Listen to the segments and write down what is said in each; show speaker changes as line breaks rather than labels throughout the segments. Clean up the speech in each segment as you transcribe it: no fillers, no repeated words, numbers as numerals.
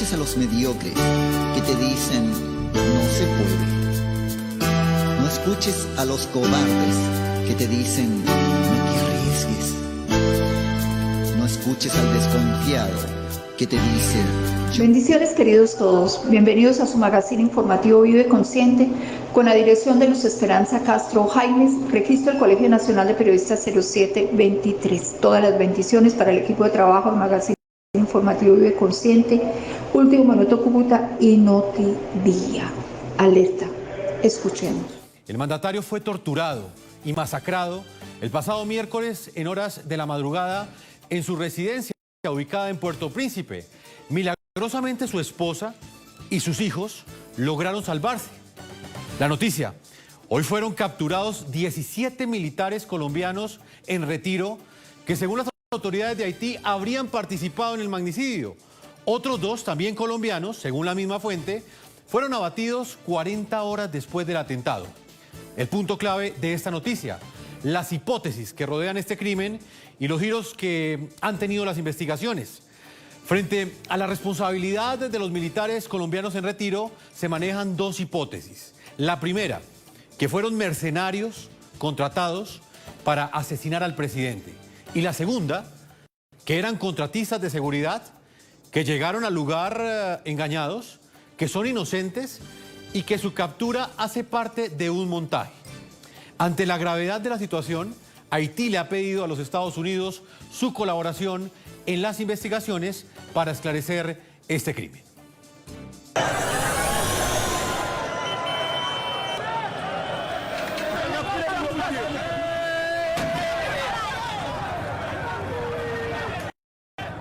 escuches a los mediocres que te dicen no se puede. No escuches a los cobardes que te dicen no te arriesgues. No escuches al desconfiado que te dice
Bendiciones, queridos todos. Bienvenidos a su magazine informativo Vive Consciente, con la dirección de Luz Esperanza Castro Jaimes, registro del Colegio Nacional de Periodistas 0723. Todas las bendiciones para el equipo de trabajo del magazine informativo Vive Consciente, Último Minuto Cúcuta y Notidía. Alerta. Escuchemos.
El mandatario fue torturado y masacrado el pasado miércoles en horas de la madrugada en su residencia ubicada en Puerto Príncipe. Milagrosamente su esposa y sus hijos lograron salvarse. La noticia: hoy fueron capturados 17 militares colombianos en retiro que, según las autoridades de Haití, habrían participado en el magnicidio. Otros 2, también colombianos, según la misma fuente, fueron abatidos 40 horas después del atentado. El punto clave de esta noticia: las hipótesis que rodean este crimen y los giros que han tenido las investigaciones. Frente a la responsabilidad de los militares colombianos en retiro, se manejan 2 hipótesis. La primera, que fueron mercenarios contratados para asesinar al presidente. Y la segunda, que eran contratistas de seguridad que llegaron al lugar engañados, que son inocentes y que su captura hace parte de un montaje. Ante la gravedad de la situación, Haití le ha pedido a los Estados Unidos su colaboración en las investigaciones para esclarecer este crimen.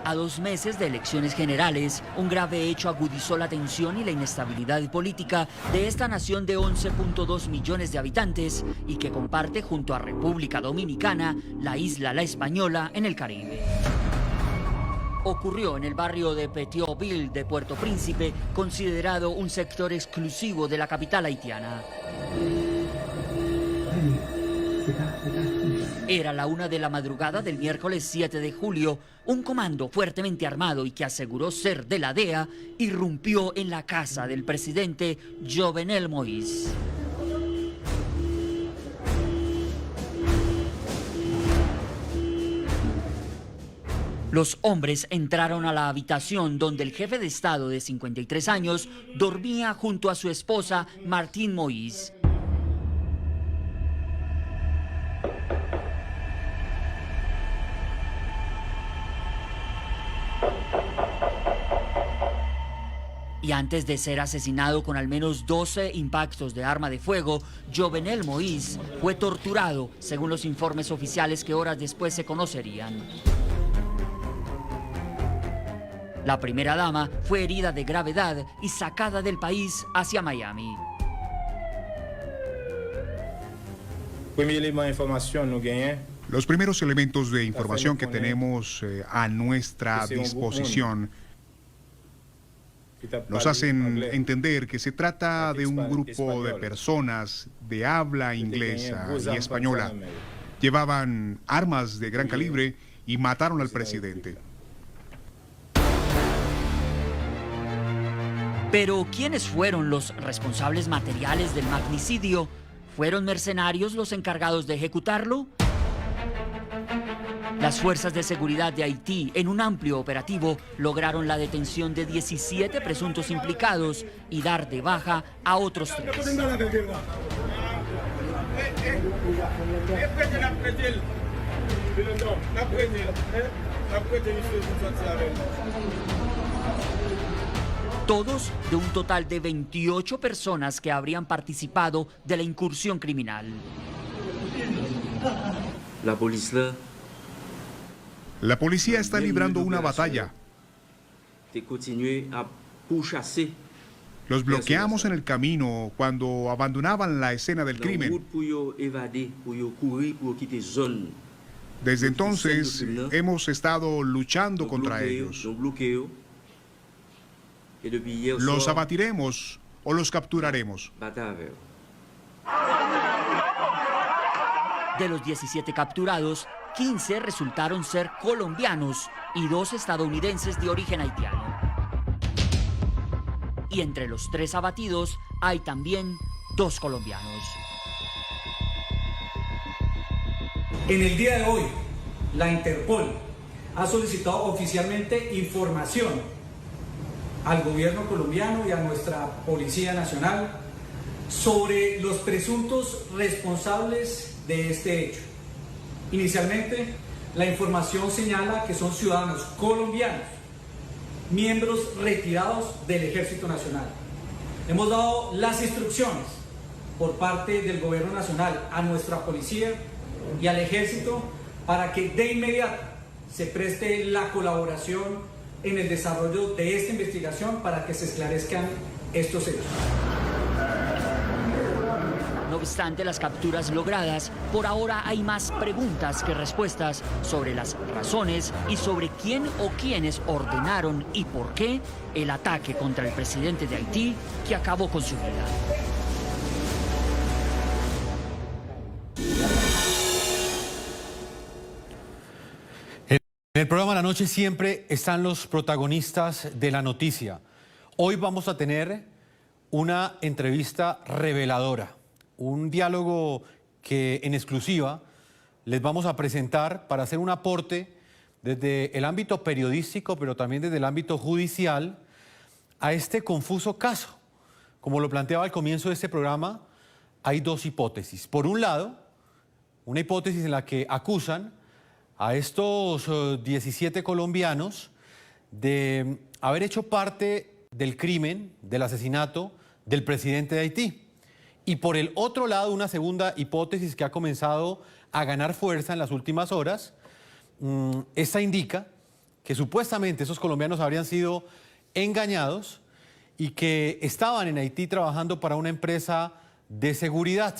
A 2 meses de elecciones generales, un grave hecho agudizó la tensión y la inestabilidad política de esta nación de 11.2 millones de habitantes y que comparte junto a República Dominicana la isla La Española en el Caribe. Ocurrió en el barrio de Pétionville de Puerto Príncipe, considerado un sector exclusivo de la capital haitiana. Era la 1 de la madrugada del miércoles 7 de julio. Un comando fuertemente armado y que aseguró ser de la DEA irrumpió en la casa del presidente Jovenel Moïse. Los hombres entraron a la habitación donde el jefe de Estado de 53 años dormía junto a su esposa Martine Moïse. Y antes de ser asesinado con al menos 12 impactos de arma de fuego, Jovenel Moïse fue torturado, según los informes oficiales que horas después se conocerían. La primera dama fue herida de gravedad y sacada del país hacia Miami.
Los primeros elementos de información que tenemos a nuestra disposición nos hacen entender que se trata de un grupo de personas de habla inglesa y española. Llevaban armas de gran calibre y mataron al presidente.
Pero ¿quiénes fueron los responsables materiales del magnicidio? ¿Fueron mercenarios los encargados de ejecutarlo? Las fuerzas de seguridad de Haití, en un amplio operativo, lograron la detención de 17 presuntos implicados y dar de baja a otros 3. Todos de un total de 28 personas que habrían participado de la incursión criminal.
La policía está librando una batalla. Los bloqueamos en el camino cuando abandonaban la escena del crimen. Desde entonces hemos estado luchando contra ellos. Los abatiremos o los capturaremos.
De los 17 capturados, 15 resultaron ser colombianos y 2 estadounidenses de origen haitiano. y entre los 3 abatidos hay también 2 colombianos.
En el día de hoy, la Interpol ha solicitado oficialmente información al gobierno colombiano y a nuestra Policía Nacional sobre los presuntos responsables de este hecho. Inicialmente, la información señala que son ciudadanos colombianos, miembros retirados del Ejército Nacional. Hemos dado las instrucciones por parte del Gobierno Nacional a nuestra policía y al Ejército para que de inmediato se preste la colaboración en el desarrollo de esta investigación para que se esclarezcan estos hechos.
No obstante las capturas logradas, por ahora hay más preguntas que respuestas sobre las razones y sobre quién o quiénes ordenaron y por qué el ataque contra el presidente de Haití que acabó con su vida.
En el programa La Noche siempre están los protagonistas de la noticia. Hoy vamos a tener una entrevista reveladora, un diálogo que en exclusiva les vamos a presentar para hacer un aporte desde el ámbito periodístico, pero también desde el ámbito judicial, a este confuso caso. Como lo planteaba al comienzo de este programa, hay 2 hipótesis. Por un lado, una hipótesis en la que acusan a estos 17 colombianos de haber hecho parte del crimen, del asesinato del presidente de Haití. Y por el otro lado, una segunda hipótesis que ha comenzado a ganar fuerza en las últimas horas. Esta indica que supuestamente esos colombianos habrían sido engañados y que estaban en Haití trabajando para una empresa de seguridad.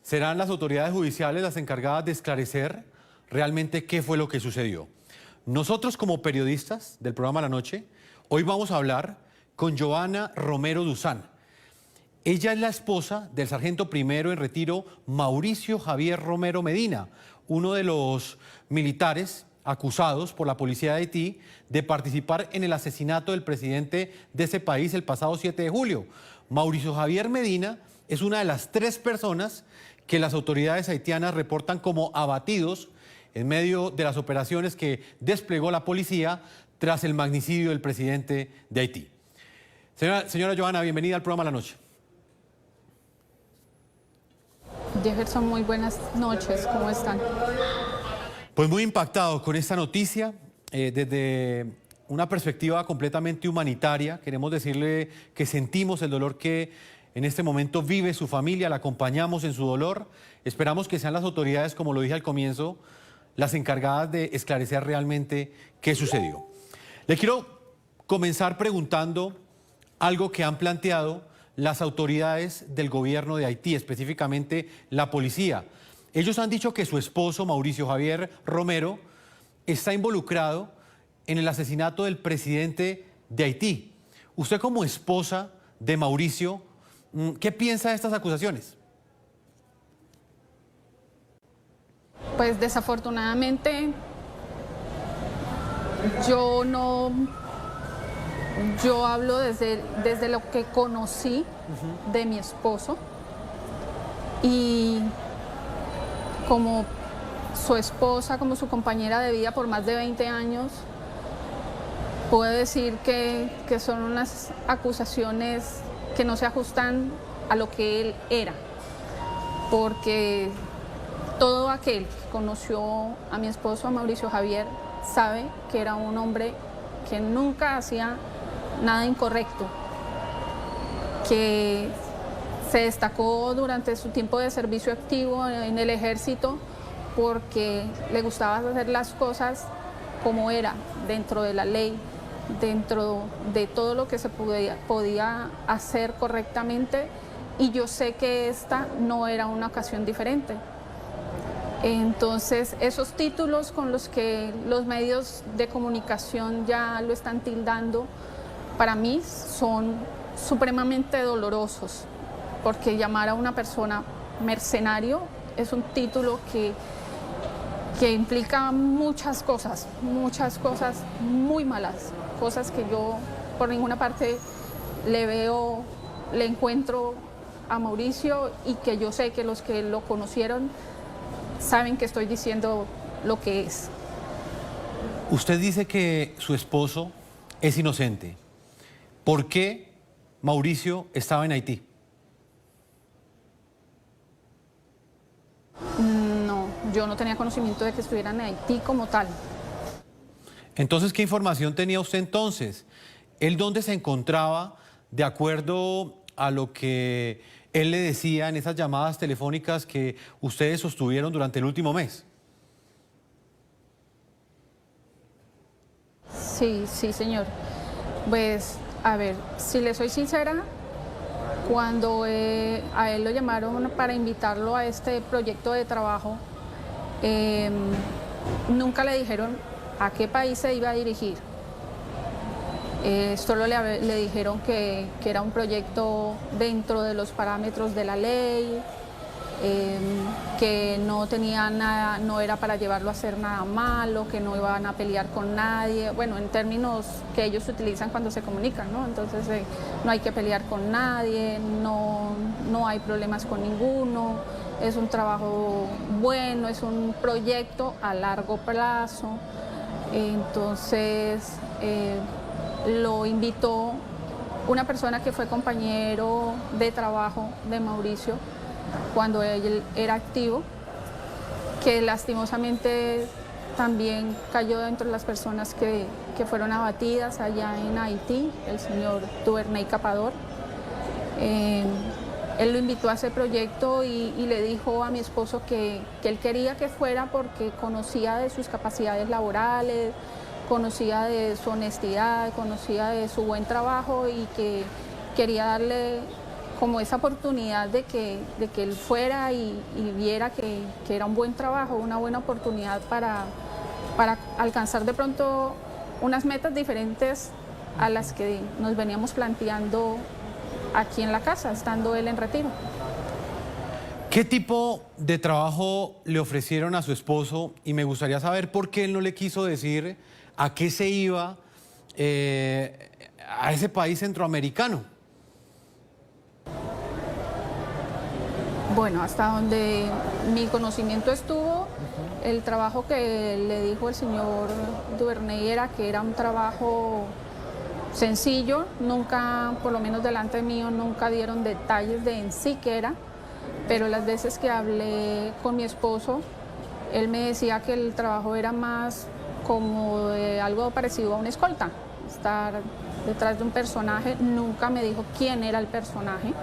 Serán las autoridades judiciales las encargadas de esclarecer realmente qué fue lo que sucedió. Nosotros como periodistas del programa La Noche, hoy vamos a hablar con Joana Romero Duzán. Ella es la esposa del sargento primero en retiro Mauricio Javier Romero Medina, uno de los militares acusados por la policía de Haití de participar en el asesinato del presidente de ese país el pasado 7 de julio. Mauricio Javier Medina es una de las 3 personas que las autoridades haitianas reportan como abatidos en medio de las operaciones que desplegó la policía tras el magnicidio del presidente de Haití. Señora Joana, bienvenida al programa La Noche.
Jefferson, muy buenas noches, ¿cómo están?
Pues muy impactado con esta noticia, desde una perspectiva completamente humanitaria. Queremos decirle que sentimos el dolor que en este momento vive su familia, la acompañamos en su dolor. Esperamos que sean las autoridades, como lo dije al comienzo, las encargadas de esclarecer realmente qué sucedió. Le quiero comenzar preguntando algo que han planteado las autoridades del gobierno de Haití, específicamente la policía. Ellos han dicho que su esposo, Mauricio Javier Romero, está involucrado en el asesinato del presidente de Haití. Usted como esposa de Mauricio, ¿qué piensa de estas acusaciones?
Pues desafortunadamente yo hablo desde lo que conocí de mi esposo y como su esposa, como su compañera de vida por más de 20 años, puedo decir que son unas acusaciones que no se ajustan a lo que él era, porque todo aquel que conoció a mi esposo, a Mauricio Javier, sabe que era un hombre que nunca hacía nada incorrecto, que se destacó durante su tiempo de servicio activo en el ejército porque le gustaba hacer las cosas como era, dentro de la ley, dentro de todo lo que se podía hacer correctamente, y yo sé que esta no era una ocasión diferente. Entonces, esos títulos con los que los medios de comunicación ya lo están tildando, para mí son supremamente dolorosos, porque llamar a una persona mercenario es un título que implica muchas cosas muy malas, cosas que yo por ninguna parte le encuentro a Mauricio y que yo sé que los que lo conocieron saben que estoy diciendo lo que es.
Usted dice que su esposo es inocente. ¿Por qué Mauricio estaba en Haití?
No, yo no tenía conocimiento de que estuviera en Haití como tal.
Entonces, ¿qué información tenía usted entonces? ¿Él dónde se encontraba de acuerdo a lo que él le decía en esas llamadas telefónicas que ustedes sostuvieron durante el último mes?
Sí, señor. Pues, a ver, si le soy sincera, cuando a él lo llamaron para invitarlo a este proyecto de trabajo, nunca le dijeron a qué país se iba a dirigir. Solo le dijeron que era un proyecto dentro de los parámetros de la ley, que no tenía nada, no era para llevarlo a hacer nada malo, que no iban a pelear con nadie, bueno, en términos que ellos utilizan cuando se comunican, ¿no? Entonces no hay que pelear con nadie, no hay problemas con ninguno, es un trabajo bueno, es un proyecto a largo plazo. Entonces lo invitó una persona que fue compañero de trabajo de Mauricio cuando él era activo, que lastimosamente también cayó dentro de las personas que fueron abatidas allá en Haití, el señor Duvernay Capador. Él lo invitó a ese proyecto y le dijo a mi esposo que él quería que fuera porque conocía de sus capacidades laborales, conocía de su honestidad, conocía de su buen trabajo y que quería darle como esa oportunidad de que él fuera y viera que era un buen trabajo, una buena oportunidad para alcanzar de pronto unas metas diferentes a las que nos veníamos planteando aquí en la casa, estando él en retiro.
¿Qué tipo de trabajo le ofrecieron a su esposo? Y me gustaría saber por qué él no le quiso decir a qué se iba a ese país centroamericano.
Bueno, hasta donde mi conocimiento estuvo, el trabajo que le dijo el señor Duvernay era que era un trabajo sencillo, nunca, por lo menos delante mío, nunca dieron detalles de en sí qué era, pero las veces que hablé con mi esposo, él me decía que el trabajo era más como de algo parecido a una escolta, estar detrás de un personaje, nunca me dijo quién era el personaje.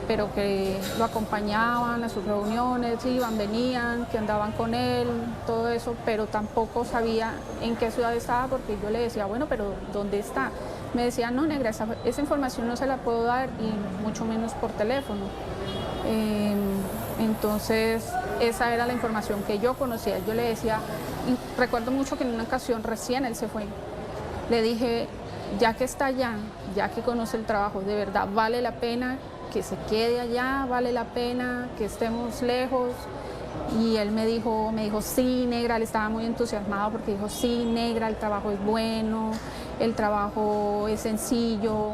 Pero que lo acompañaban a sus reuniones, iban, venían, que andaban con él, todo eso, pero tampoco sabía en qué ciudad estaba porque yo le decía, bueno, pero ¿dónde está? Me decía, no, negra, esa información no se la puedo dar y mucho menos por teléfono. Entonces, esa era la información que yo conocía. Yo le decía, y recuerdo mucho que en una ocasión recién él se fue, le dije, ya que está allá, ya que conoce el trabajo, de verdad vale la pena que se quede allá, vale la pena que estemos lejos. Y él me dijo, sí, negra, él estaba muy entusiasmado porque dijo, sí, negra, el trabajo es bueno, el trabajo es sencillo,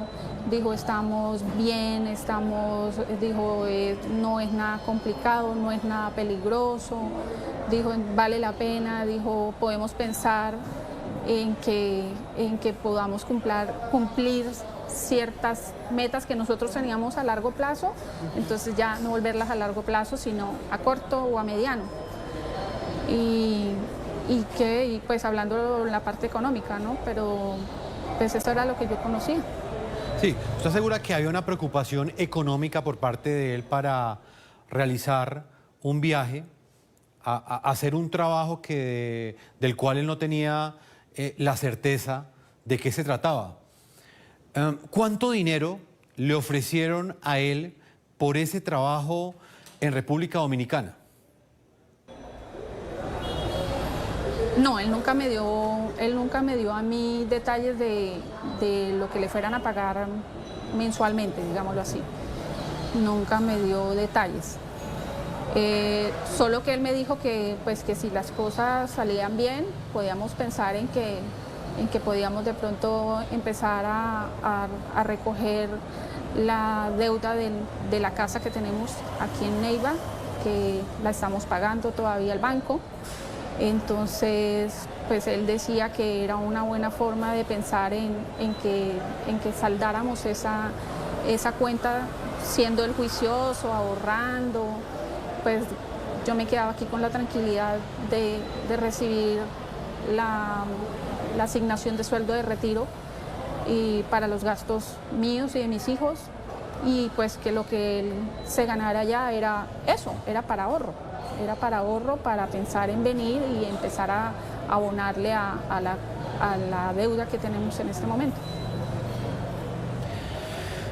dijo, estamos bien, dijo, no es nada complicado, no es nada peligroso, dijo, vale la pena, dijo, podemos pensar en que podamos cumplir ciertas metas que nosotros teníamos a largo plazo, entonces ya no volverlas a largo plazo, sino a corto o a mediano. Y pues hablando de la parte económica, ¿no? Pero pues eso era lo que yo conocía.
Sí, ¿usted asegura que había una preocupación económica por parte de él para realizar un viaje, a hacer un trabajo del cual él no tenía la certeza de qué se trataba? ¿Cuánto dinero le ofrecieron a él por ese trabajo en República Dominicana?
No, él nunca me dio a mí detalles de lo que le fueran a pagar mensualmente, digámoslo así. Nunca me dio detalles. Solo que él me dijo que si las cosas salían bien, podíamos pensar en que que podíamos de pronto empezar a recoger la deuda de la casa que tenemos aquí en Neiva, que la estamos pagando todavía al banco. Entonces, pues él decía que era una buena forma de pensar en que saldáramos esa cuenta siendo el juicioso, ahorrando. Pues yo me quedaba aquí con la tranquilidad de recibir la asignación de sueldo de retiro y para los gastos míos y de mis hijos, y pues que lo que él se ganara ya era eso, era para ahorro, para pensar en venir y empezar a abonarle a la deuda que tenemos en este momento.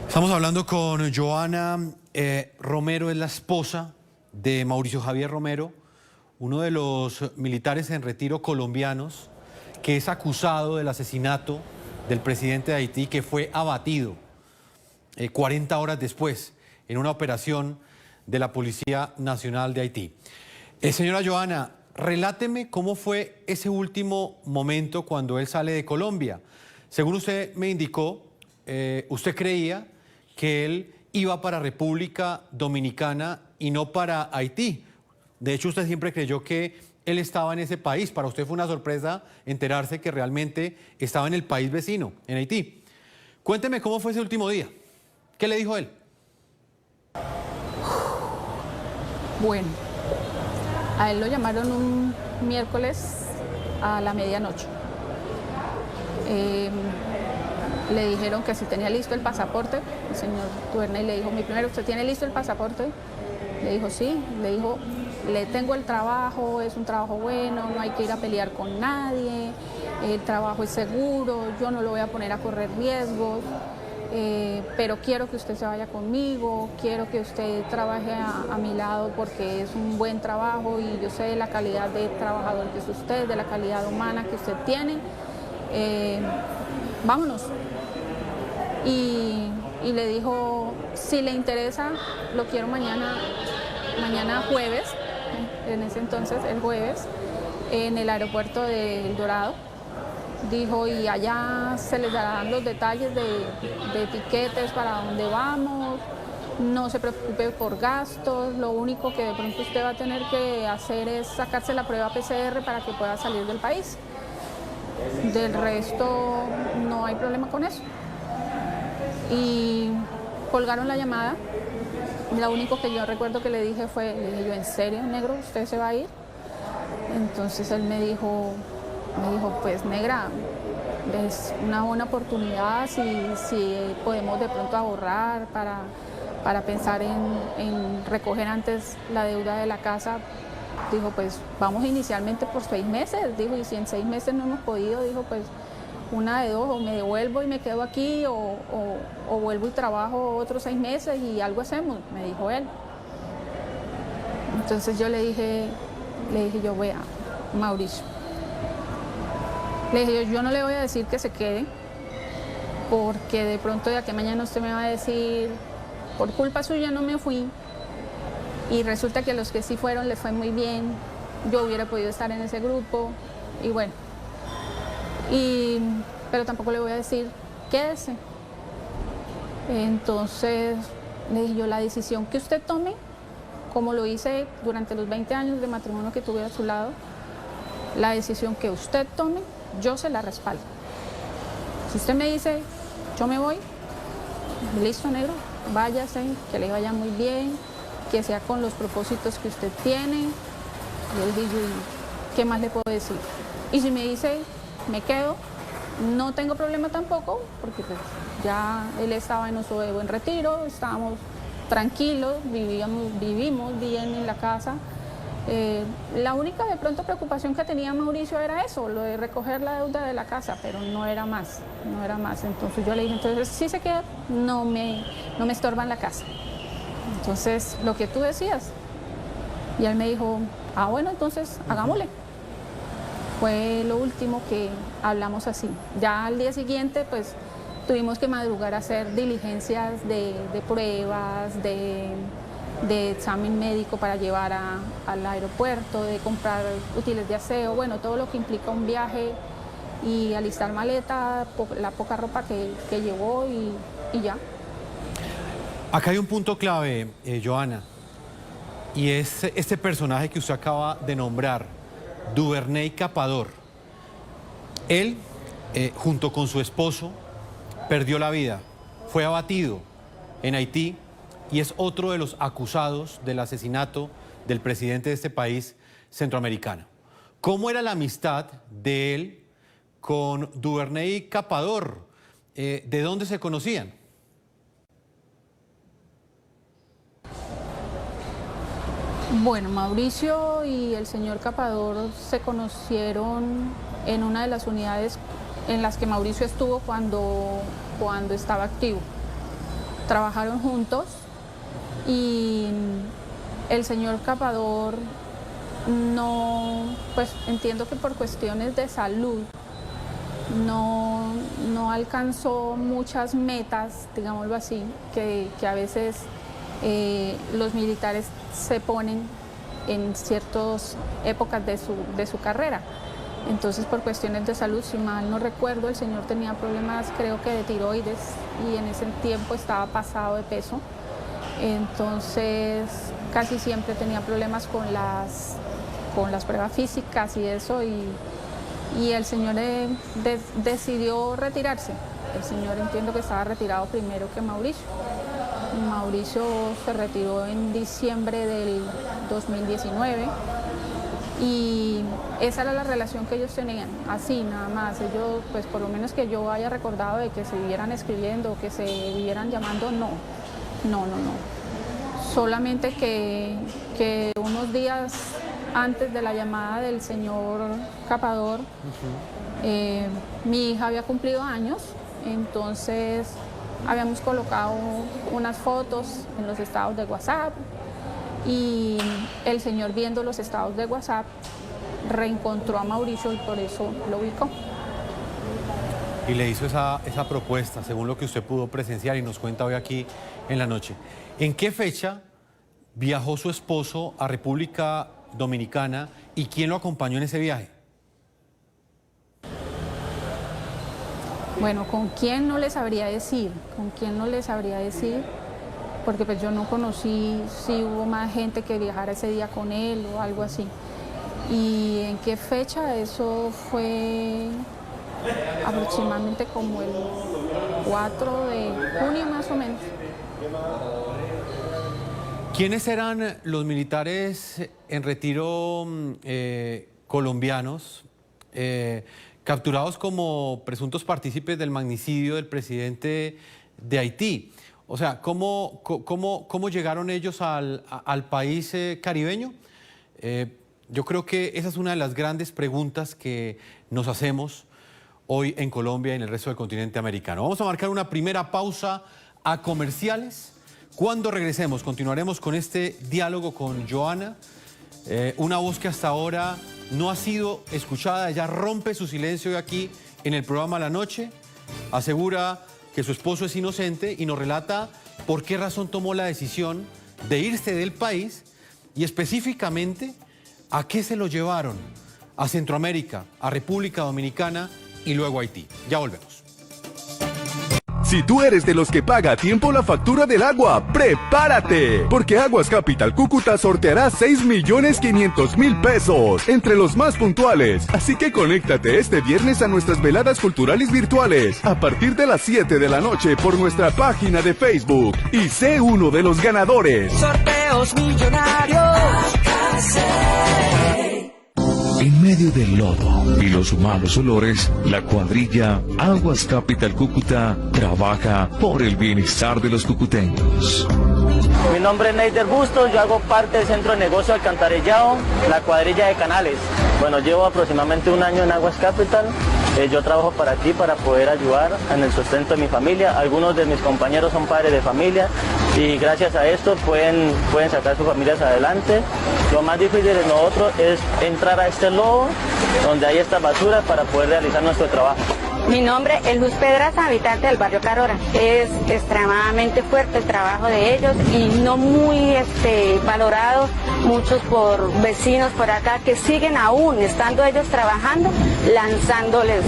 Estamos hablando con Joana Romero, es la esposa de Mauricio Javier Romero, uno de los militares en retiro colombianos que es acusado del asesinato del presidente de Haití, que fue abatido 40 horas después en una operación de la Policía Nacional de Haití. Señora Joana, reláteme cómo fue ese último momento cuando él sale de Colombia. Según usted me indicó, usted creía que él iba para República Dominicana y no para Haití. De hecho, usted siempre creyó que él estaba en ese país. Para usted fue una sorpresa enterarse que realmente estaba en el país vecino, en Haití. Cuénteme cómo fue ese último día. ¿Qué le dijo él?
Bueno, a él lo llamaron un miércoles a la medianoche. Le dijeron que si tenía listo el pasaporte. El señor Tuernay le dijo, mi primero, ¿usted tiene listo el pasaporte? Le dijo, sí. Le dijo, le tengo el trabajo, es un trabajo bueno, no hay que ir a pelear con nadie, el trabajo es seguro, yo no lo voy a poner a correr riesgos, pero quiero que usted se vaya conmigo, quiero que usted trabaje a mi lado porque es un buen trabajo y yo sé de la calidad de trabajador que es usted, de la calidad humana que usted tiene, vámonos. Y le dijo, si le interesa, lo quiero mañana jueves, en ese entonces, el jueves, en el aeropuerto de El Dorado. Dijo, y allá se les darán los detalles de etiquetes para dónde vamos, no se preocupe por gastos, lo único que de pronto usted va a tener que hacer es sacarse la prueba PCR para que pueda salir del país. Del resto, no hay problema con eso. Y colgaron la llamada. Lo único que yo recuerdo que le dije fue, le dije yo, ¿en serio, negro, usted se va a ir? Entonces él me dijo, pues negra, es una buena oportunidad si podemos de pronto ahorrar para pensar en recoger antes la deuda de la casa. Dijo, pues vamos inicialmente por 6 meses, dijo, y si en 6 meses no hemos podido, dijo, pues una de dos, o me devuelvo y me quedo aquí, o vuelvo y trabajo otros 6 meses y algo hacemos, me dijo él. Entonces yo le dije yo, vea, Mauricio, le dije yo no le voy a decir que se quede, porque de pronto de aquí a mañana usted me va a decir, por culpa suya no me fui, y resulta que a los que sí fueron les fue muy bien, yo hubiera podido estar en ese grupo, y bueno. Pero tampoco le voy a decir, quédese. Entonces le dije yo, la decisión que usted tome, como lo hice durante los 20 años de matrimonio que tuve a su lado, la decisión que usted tome, yo se la respaldo. Si usted me dice, yo me voy, listo, negro, váyase, que le vaya muy bien, que sea con los propósitos que usted tiene. Y él dijo, ¿qué más le puedo decir? Y si me dice, me quedo, no tengo problema tampoco, porque pues ya él estaba en uso de buen retiro, estábamos tranquilos, vivimos bien en la casa. La única de pronto preocupación que tenía Mauricio era eso, lo de recoger la deuda de la casa, pero no era más. Entonces yo le dije, entonces si se queda, no me estorba en la casa. Entonces, lo que tú decías. Y él me dijo, bueno, entonces hagámosle. Fue lo último que hablamos así. Ya al día siguiente, pues, tuvimos que madrugar a hacer diligencias de pruebas, de examen médico para llevar al aeropuerto, de comprar útiles de aseo, bueno, todo lo que implica un viaje y alistar maleta, la poca ropa que llevó y ya.
Acá hay un punto clave, Johanna, y es este personaje que usted acaba de nombrar, Duvernay Capador. Él, junto con su esposo, perdió la vida, fue abatido en Haití y es otro de los acusados del asesinato del presidente de este país centroamericano. ¿Cómo era la amistad de él con Duvernay Capador? ¿De dónde se conocían?
Bueno, Mauricio y el señor Capador se conocieron en una de las unidades en las que Mauricio estuvo cuando estaba activo. Trabajaron juntos y el señor Capador pues entiendo que por cuestiones de salud no alcanzó muchas metas, digámoslo así, que a veces los militares se ponen en ciertas épocas de su carrera. Entonces, por cuestiones de salud, si mal no recuerdo, el señor tenía problemas, creo que de tiroides, y en ese tiempo estaba pasado de peso. Entonces, casi siempre tenía problemas con las pruebas físicas y eso, y el señor decidió retirarse. El señor entiendo que estaba retirado primero que Mauricio. Mauricio se retiró en diciembre del 2019 y esa era la relación que ellos tenían, así nada más. Ellos, pues por lo menos que yo haya recordado de que se vivieran escribiendo o que se vivieran llamando, no. Solamente que unos días antes de la llamada del señor Capador, mi hija había cumplido años, entonces habíamos colocado unas fotos en los estados de WhatsApp y el señor, viendo los estados de WhatsApp, reencontró a Mauricio y por eso lo ubicó.
Y le hizo esa propuesta, según lo que usted pudo presenciar y nos cuenta hoy aquí en la noche. ¿En qué fecha viajó su esposo a República Dominicana y quién lo acompañó en ese viaje?
Bueno, ¿con quién no les sabría decir? Porque pues yo no conocí si hubo más gente que viajara ese día con él o algo así. ¿Y en qué fecha? Eso fue aproximadamente como el 4 de junio más o menos.
¿Quiénes eran los militares en retiro colombianos capturados como presuntos partícipes del magnicidio del presidente de Haití? O sea, ¿cómo llegaron ellos al país caribeño? Yo creo que esa es una de las grandes preguntas que nos hacemos hoy en Colombia y en el resto del continente americano. Vamos a marcar una primera pausa a comerciales. Cuando regresemos, continuaremos con este diálogo con Johanna, una voz que hasta ahora no ha sido escuchada. Ella rompe su silencio hoy aquí en el programa La Noche, asegura que su esposo es inocente y nos relata por qué razón tomó la decisión de irse del país y específicamente a qué se lo llevaron a Centroamérica, a República Dominicana y luego a Haití. Ya volvemos.
Si tú eres de los que paga a tiempo la factura del agua, ¡prepárate! Porque Aguas Capital Cúcuta sorteará 6.500.000 pesos entre los más puntuales. Así que conéctate este viernes a nuestras veladas culturales virtuales a partir de las 7 de la noche por nuestra página de Facebook y sé uno de los ganadores.
Sorteos millonarios.
En medio del lodo y los malos olores, la cuadrilla Aguas Capital Cúcuta trabaja por el bienestar de los cucuteños.
Mi nombre es Neider Bustos, yo hago parte del Centro de Negocio Alcantarillado, la cuadrilla de Canales. Bueno, llevo aproximadamente un año en Aguas Capital. Yo trabajo para aquí para poder ayudar en el sustento de mi familia. Algunos de mis compañeros son padres de familia y gracias a esto pueden sacar sus familias adelante. Lo más difícil de nosotros es entrar a este lodo donde hay esta basura para poder realizar nuestro trabajo.
Mi nombre es Luz Pedraza, habitante del barrio Carora. Es extremadamente fuerte el trabajo de ellos y no muy valorado muchos por vecinos por acá que siguen aún, estando ellos trabajando, lanzándoles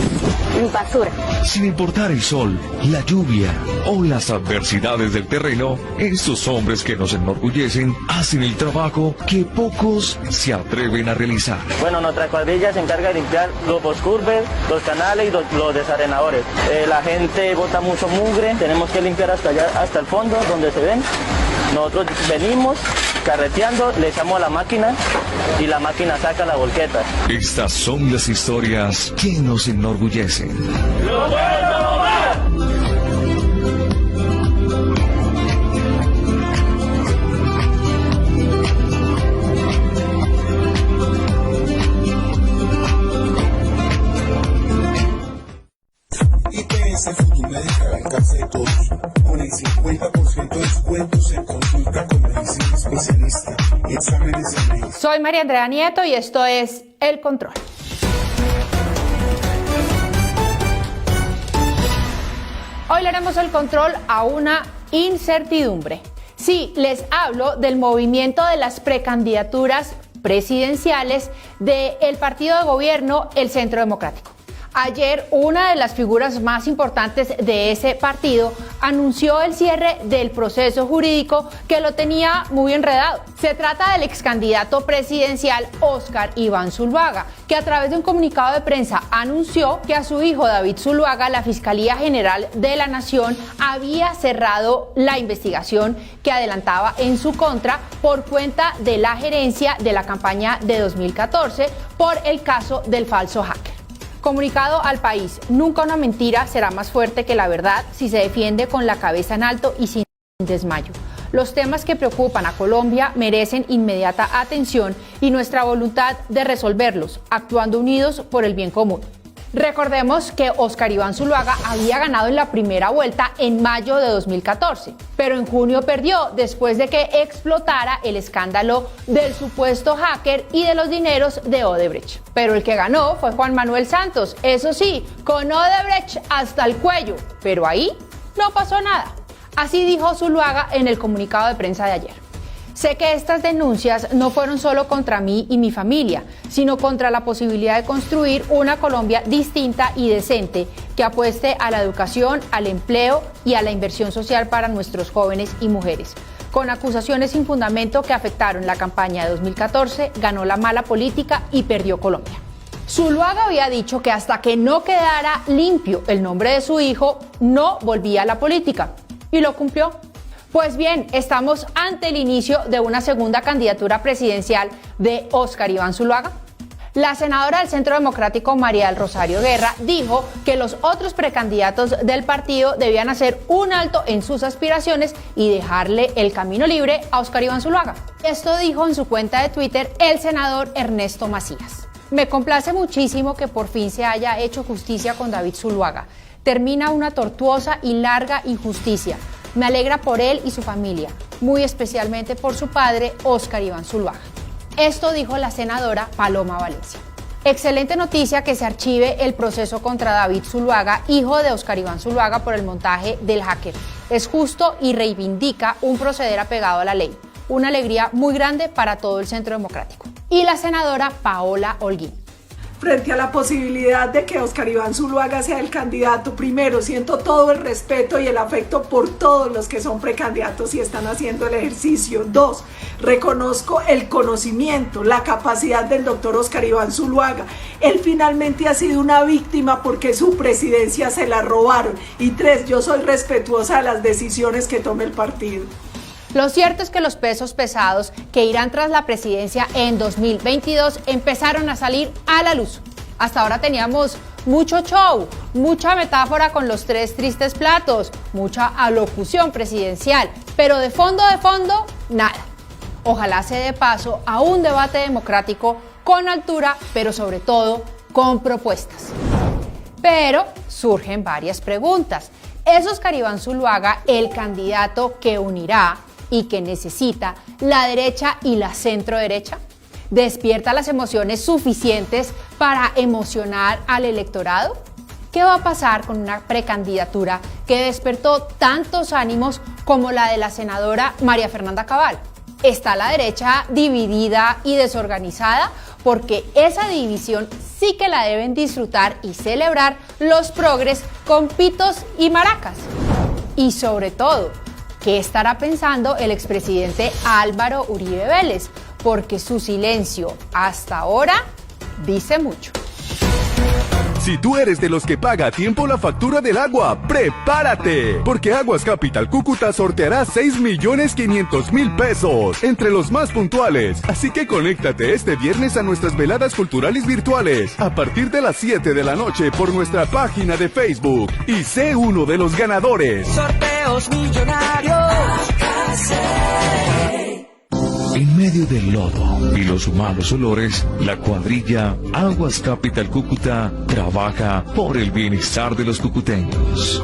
basura.
Sin importar el sol, la lluvia o las adversidades del terreno, estos hombres que nos enorgullecen hacen el trabajo que pocos se atreven a realizar.
Bueno, nuestra cuadrilla se encarga de limpiar los boscurves, los canales y los desarenadores. La gente bota mucho mugre, tenemos que limpiar hasta allá, hasta el fondo, donde se ven. Nosotros venimos carreteando, le echamos a la máquina y la máquina saca la volqueta.
Estas son las historias que nos enorgullecen.
IPS Futumédica al alcance de todos, con el 50% de descuentos en consulta con medicina especialista y exámenes de medicina.
Soy María Andrea Nieto y esto es El Control. Hoy le haremos el control a una incertidumbre. Sí, les hablo del movimiento de las precandidaturas presidenciales del partido de gobierno, el Centro Democrático. Ayer, una de las figuras más importantes de ese partido anunció el cierre del proceso jurídico que lo tenía muy enredado. Se trata del ex candidato presidencial Óscar Iván Zuluaga, que a través de un comunicado de prensa anunció que a su hijo David Zuluaga, la Fiscalía General de la Nación había cerrado la investigación que adelantaba en su contra por cuenta de la gerencia de la campaña de 2014 por el caso del falso hacker. Comunicado al país: nunca una mentira será más fuerte que la verdad si se defiende con la cabeza en alto y sin desmayo. Los temas que preocupan a Colombia merecen inmediata atención y nuestra voluntad de resolverlos, actuando unidos por el bien común. Recordemos que Óscar Iván Zuluaga había ganado en la primera vuelta en mayo de 2014, pero en junio perdió después de que explotara el escándalo del supuesto hacker y de los dineros de Odebrecht. Pero el que ganó fue Juan Manuel Santos, eso sí, con Odebrecht hasta el cuello, pero ahí no pasó nada. Así dijo Zuluaga en el comunicado de prensa de ayer. Sé que estas denuncias no fueron solo contra mí y mi familia, sino contra la posibilidad de construir una Colombia distinta y decente que apueste a la educación, al empleo y a la inversión social para nuestros jóvenes y mujeres. Con acusaciones sin fundamento que afectaron la campaña de 2014, ganó la mala política y perdió Colombia. Zuluaga había dicho que hasta que no quedara limpio el nombre de su hijo, no volvía a la política. Y lo cumplió. Pues bien, estamos ante el inicio de una segunda candidatura presidencial de Óscar Iván Zuluaga. La senadora del Centro Democrático, María del Rosario Guerra, dijo que los otros precandidatos del partido debían hacer un alto en sus aspiraciones y dejarle el camino libre a Óscar Iván Zuluaga. Esto dijo en su cuenta de Twitter el senador Ernesto Macías. Me complace muchísimo que por fin se haya hecho justicia con David Zuluaga. Termina una tortuosa y larga injusticia. Me alegra por él y su familia, muy especialmente por su padre, Óscar Iván Zuluaga. Esto dijo la senadora Paloma Valencia. Excelente noticia que se archive el proceso contra David Zuluaga, hijo de Óscar Iván Zuluaga, por el montaje del hacker. Es justo y reivindica un proceder apegado a la ley. Una alegría muy grande para todo el Centro Democrático. Y la senadora Paola Holguín.
Frente a la posibilidad de que Óscar Iván Zuluaga sea el candidato, primero, siento todo el respeto y el afecto por todos los que son precandidatos y están haciendo el ejercicio. 2, reconozco el conocimiento, la capacidad del doctor Óscar Iván Zuluaga. Él finalmente ha sido una víctima porque su presidencia se la robaron. Y 3, yo soy respetuosa de las decisiones que tome el partido.
Lo cierto es que los pesos pesados que irán tras la presidencia en 2022 empezaron a salir a la luz. Hasta ahora teníamos mucho show, mucha metáfora con los 3 tristes platos, mucha alocución presidencial, pero de fondo, nada. Ojalá se dé paso a un debate democrático con altura, pero sobre todo con propuestas. Pero surgen varias preguntas. ¿Es Óscar Iván Zuluaga el candidato que unirá y que necesita la derecha y la centro-derecha? ¿Despierta las emociones suficientes para emocionar al electorado? ¿Qué va a pasar con una precandidatura que despertó tantos ánimos como la de la senadora María Fernanda Cabal? ¿Está la derecha dividida y desorganizada? Porque esa división sí que la deben disfrutar y celebrar los progres con pitos y maracas. Y sobre todo, ¿qué estará pensando el expresidente Álvaro Uribe Vélez? Porque su silencio hasta ahora dice mucho.
Si tú eres de los que paga a tiempo la factura del agua, ¡prepárate! Porque Aguas Capital Cúcuta sorteará 6.500.000 pesos entre los más puntuales. Así que conéctate este viernes a nuestras veladas culturales virtuales a partir de las 7 de la noche por nuestra página de Facebook y sé uno de los ganadores.
Sorteos millonarios.
En medio del lodo y los malos olores, la cuadrilla Aguas Capital Cúcuta trabaja por el bienestar de los cucuteños.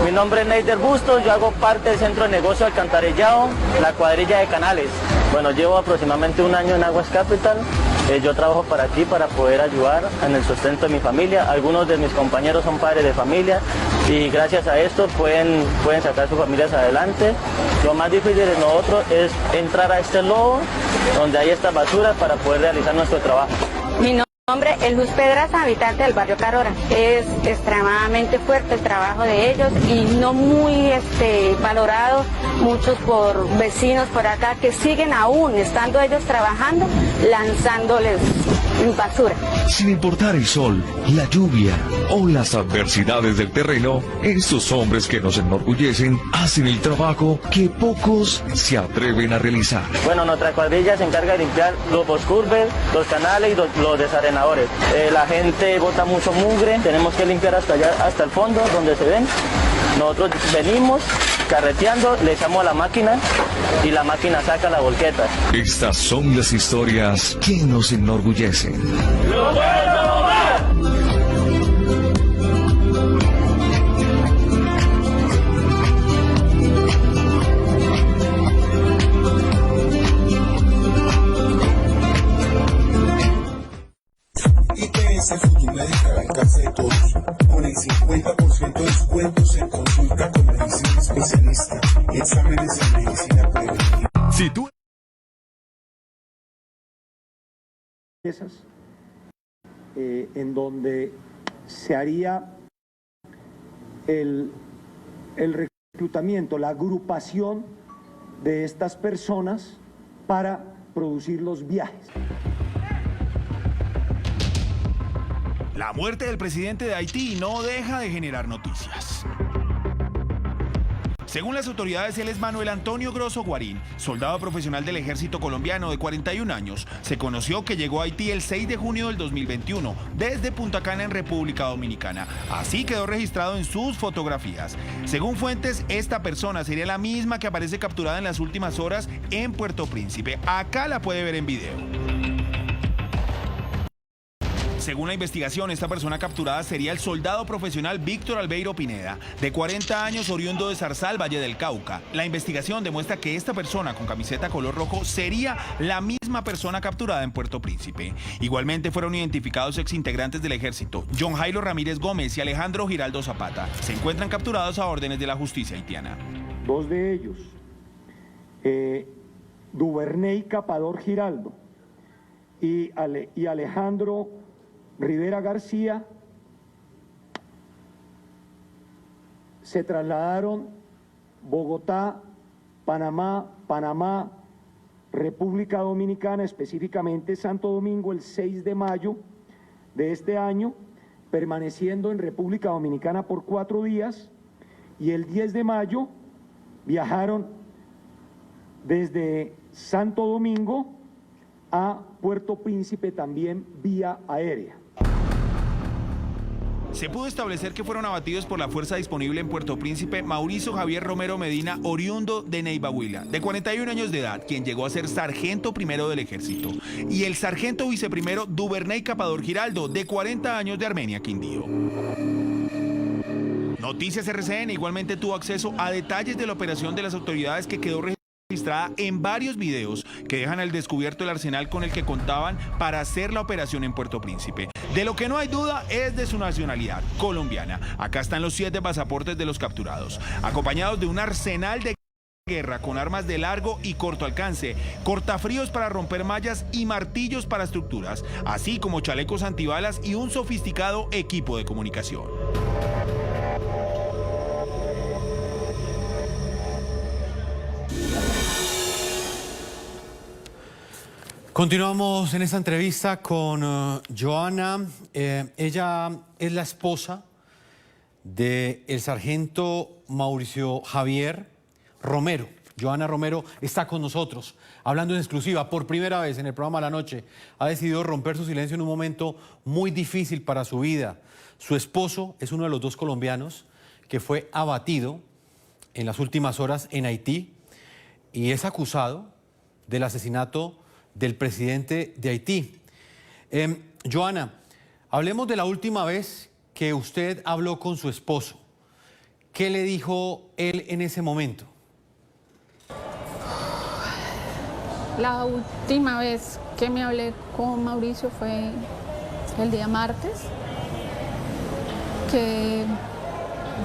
Mi nombre es Neider Bustos, yo hago parte del Centro de Negocio Alcantarillado, la cuadrilla de Canales. Bueno, llevo aproximadamente un año en Aguas Capital. Yo trabajo para aquí para poder ayudar en el sustento de mi familia. Algunos de mis compañeros son padres de familia y gracias a esto pueden sacar sus familias adelante. Lo más difícil de nosotros es entrar a este lodo donde hay esta basura para poder realizar nuestro trabajo.
Mi nombre es Luz Pedraza, habitante del barrio Carora. Es extremadamente fuerte el trabajo de ellos y no muy valorado muchos por vecinos por acá que siguen aún estando ellos trabajando lanzándoles basura.
Sin importar el sol, la lluvia o las adversidades del terreno, estos hombres que nos enorgullecen hacen el trabajo que pocos se atreven a realizar.
Bueno, nuestra cuadrilla se encarga de limpiar los boscurves, los canales y los desarenadores. La gente bota mucho mugre, tenemos que limpiar hasta allá, hasta el fondo donde se ven. Nosotros venimos carreteando, le echamos a la máquina y la máquina saca la volqueta.
Estas son las historias que nos enorgullecen.
¡Lo puedo ver!
IPS Futumédica al alcance de todos, con el 50% de descuentos en consulta con medicina especialista, exámenes en medicina preventiva.
Si tú
en donde se haría el reclutamiento, la agrupación de estas personas para producir los viajes.
La muerte del presidente de Haití no deja de generar noticias. Según las autoridades, él es Manuel Antonio Grosso Guarín, soldado profesional del ejército colombiano de 41 años. Se conoció que llegó a Haití el 6 de junio del 2021, desde Punta Cana en República Dominicana. Así quedó registrado en sus fotografías. Según fuentes, esta persona sería la misma que aparece capturada en las últimas horas en Puerto Príncipe. Acá la puede ver en video. Según la investigación, esta persona capturada sería el soldado profesional Víctor Albeiro Pineda, de 40 años, oriundo de Zarzal, Valle del Cauca. La investigación demuestra que esta persona con camiseta color rojo sería la misma persona capturada en Puerto Príncipe. Igualmente fueron identificados exintegrantes del ejército, John Jairo Ramírez Gómez y Alejandro Giraldo Zapata. Se encuentran capturados a órdenes de la justicia haitiana.
Dos de ellos, Duvernay Capador Giraldo y Alejandro Rivera García, se trasladaron Bogotá, Panamá, República Dominicana, específicamente Santo Domingo, el 6 de mayo de este año, permaneciendo en República Dominicana por 4 días, y el 10 de mayo viajaron desde Santo Domingo a Puerto Príncipe también vía aérea.
Se pudo establecer que fueron abatidos por la fuerza disponible en Puerto Príncipe Mauricio Javier Romero Medina, oriundo de Neiva Huila, de 41 años de edad, quien llegó a ser sargento primero del ejército, y el sargento viceprimero Duvernay Capador Giraldo, de 40 años, de Armenia, Quindío. Noticias RCN igualmente tuvo acceso a detalles de la operación de las autoridades que quedó registrada registrada en varios videos que dejan al descubierto el arsenal con el que contaban para hacer la operación en Puerto Príncipe. De lo que no hay duda es de su nacionalidad, colombiana. Acá están los 7 pasaportes de los capturados, acompañados de un arsenal de guerra con armas de largo y corto alcance, cortafríos para romper mallas y martillos para estructuras, así como chalecos antibalas y un sofisticado equipo de comunicación.
Continuamos en esta entrevista con Joana. Ella es la esposa del sargento Mauricio Javier Romero. Joana Romero está con nosotros, hablando en exclusiva por primera vez en el programa La Noche. Ha decidido romper su silencio en un momento muy difícil para su vida. Su esposo es uno de los 2 colombianos que fue abatido en las últimas horas en Haití y es acusado del asesinato del presidente de Haití. Joana, hablemos de la última vez que usted habló con su esposo. ¿Qué le dijo él en ese momento?
La última vez que me hablé con Mauricio fue el día martes, que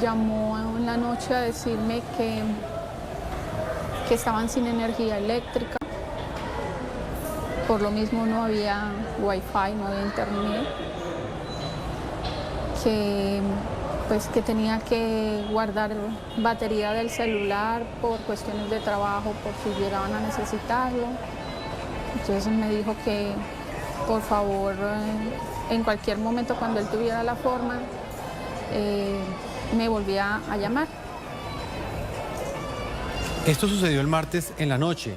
llamó en la noche a decirme que estaban sin energía eléctrica. Por lo mismo no había wifi, no había internet, que tenía que guardar batería del celular por cuestiones de trabajo, por si llegaban a necesitarlo. Entonces me dijo que por favor en cualquier momento cuando él tuviera la forma me volvía a llamar.
Esto sucedió el martes en la noche.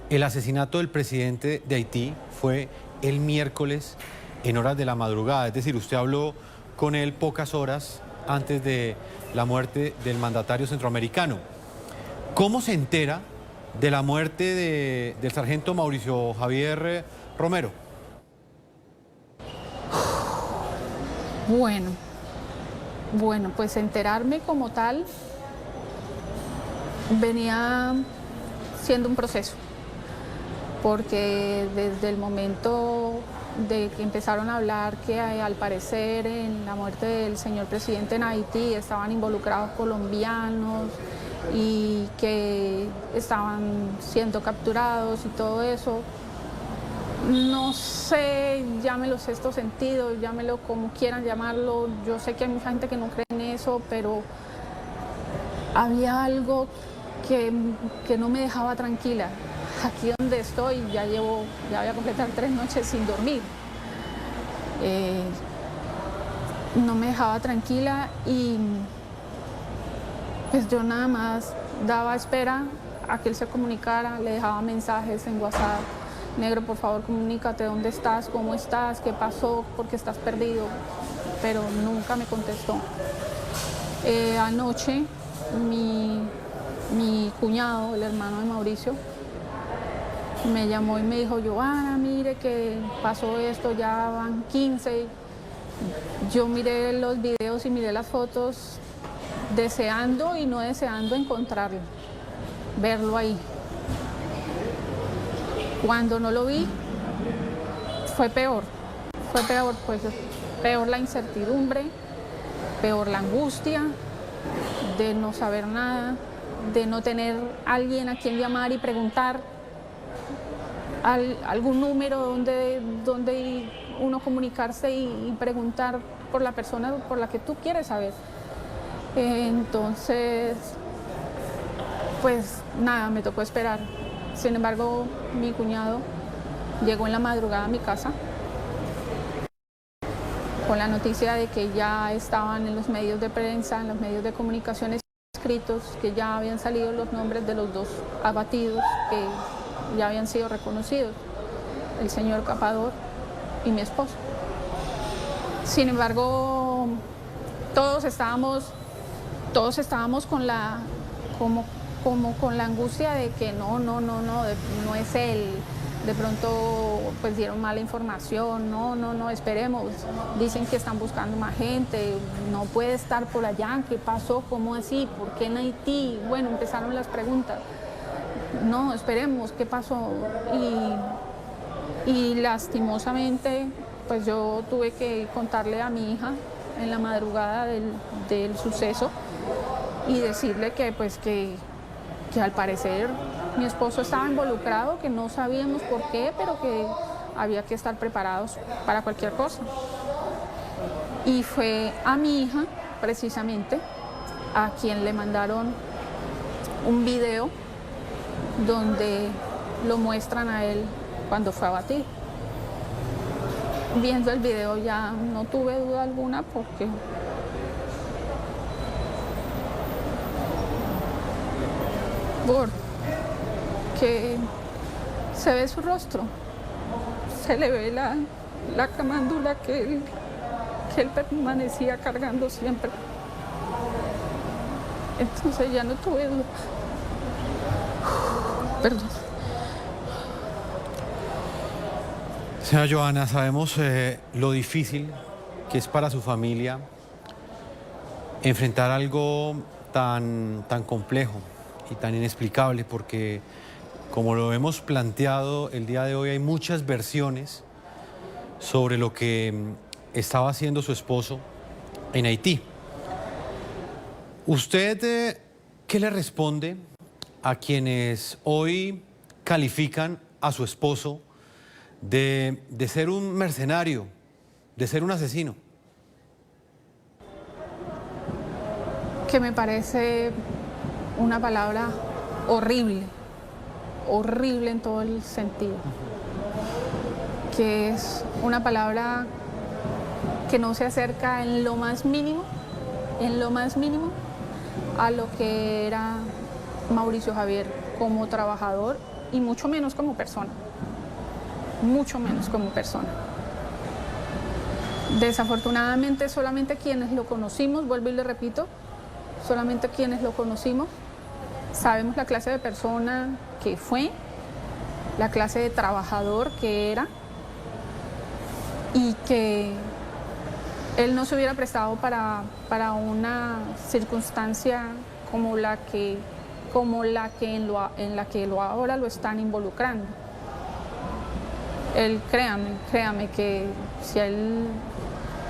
El asesinato del presidente de Haití fue el miércoles en horas de la madrugada, es decir, usted habló con él pocas horas antes de la muerte del mandatario centroamericano. ¿Cómo se entera de la muerte del sargento Mauricio Javier Romero?
Bueno, pues enterarme como tal venía siendo un proceso. Porque desde el momento de que empezaron a hablar que al parecer en la muerte del señor presidente en Haití estaban involucrados colombianos y que estaban siendo capturados y todo eso, no sé, llámelo sexto sentido, llámelo como quieran llamarlo, yo sé que hay mucha gente que no cree en eso, pero había algo que no me dejaba tranquila. Aquí donde estoy ya voy a completar 3 noches sin dormir. No me dejaba tranquila y pues yo nada más daba espera a que él se comunicara, le dejaba mensajes en WhatsApp. Negro, por favor, comunícate, ¿dónde estás? ¿Cómo estás? ¿Qué pasó? ¿Por qué estás perdido? Pero nunca me contestó. Anoche mi cuñado, el hermano de Mauricio, me llamó y me dijo, Joana, mire que pasó esto, ya van 15. Yo miré los videos y miré las fotos deseando y no deseando encontrarlo, verlo ahí. Cuando no lo vi, fue peor, pues peor la incertidumbre, peor la angustia de no saber nada, de no tener alguien a quien llamar y preguntar, algún número donde uno comunicarse y preguntar por la persona por la que tú quieres saber. Entonces, pues nada, me tocó esperar. Sin embargo, mi cuñado llegó en la madrugada a mi casa con la noticia de que ya estaban en los medios de prensa, en los medios de comunicación escritos, que ya habían salido los nombres de los 2 abatidos, que ya habían sido reconocidos, el señor Capador y mi esposo. Sin embargo, todos estábamos con la angustia de que no es él. De pronto pues dieron mala información, no, esperemos. Dicen que están buscando más gente, no puede estar por allá, ¿qué pasó? ¿Cómo así? ¿Por qué en Haití? Bueno, empezaron las preguntas. no, esperemos, ¿qué pasó? Y lastimosamente, pues yo tuve que contarle a mi hija en la madrugada del suceso y decirle que pues que al parecer mi esposo estaba involucrado, que no sabíamos por qué, pero que había que estar preparados para cualquier cosa. Y fue a mi hija, precisamente, a quien le mandaron un video donde lo muestran a él cuando fue a batir. Viendo el video ya no tuve duda alguna porque se ve su rostro, se le ve la camándula que él permanecía cargando siempre. Entonces ya no tuve duda. Perdón.
Señora Johanna, sabemos lo difícil que es para su familia enfrentar algo tan complejo y tan inexplicable, porque como lo hemos planteado el día de hoy, hay muchas versiones sobre lo que estaba haciendo su esposo en Haití. ¿Usted qué le responde a quienes hoy califican a su esposo de ser un mercenario, de ser un asesino?
Que me parece una palabra horrible, horrible en todo el sentido. Que es una palabra que no se acerca en lo más mínimo a lo que era Mauricio Javier como trabajador y mucho menos como persona. Mucho menos como persona. Desafortunadamente solamente quienes lo conocimos, vuelvo y le repito, solamente quienes lo conocimos, sabemos la clase de persona que fue, la clase de trabajador que era y que él no se hubiera prestado para una circunstancia como la que ahora lo están involucrando. Él, créame que si a él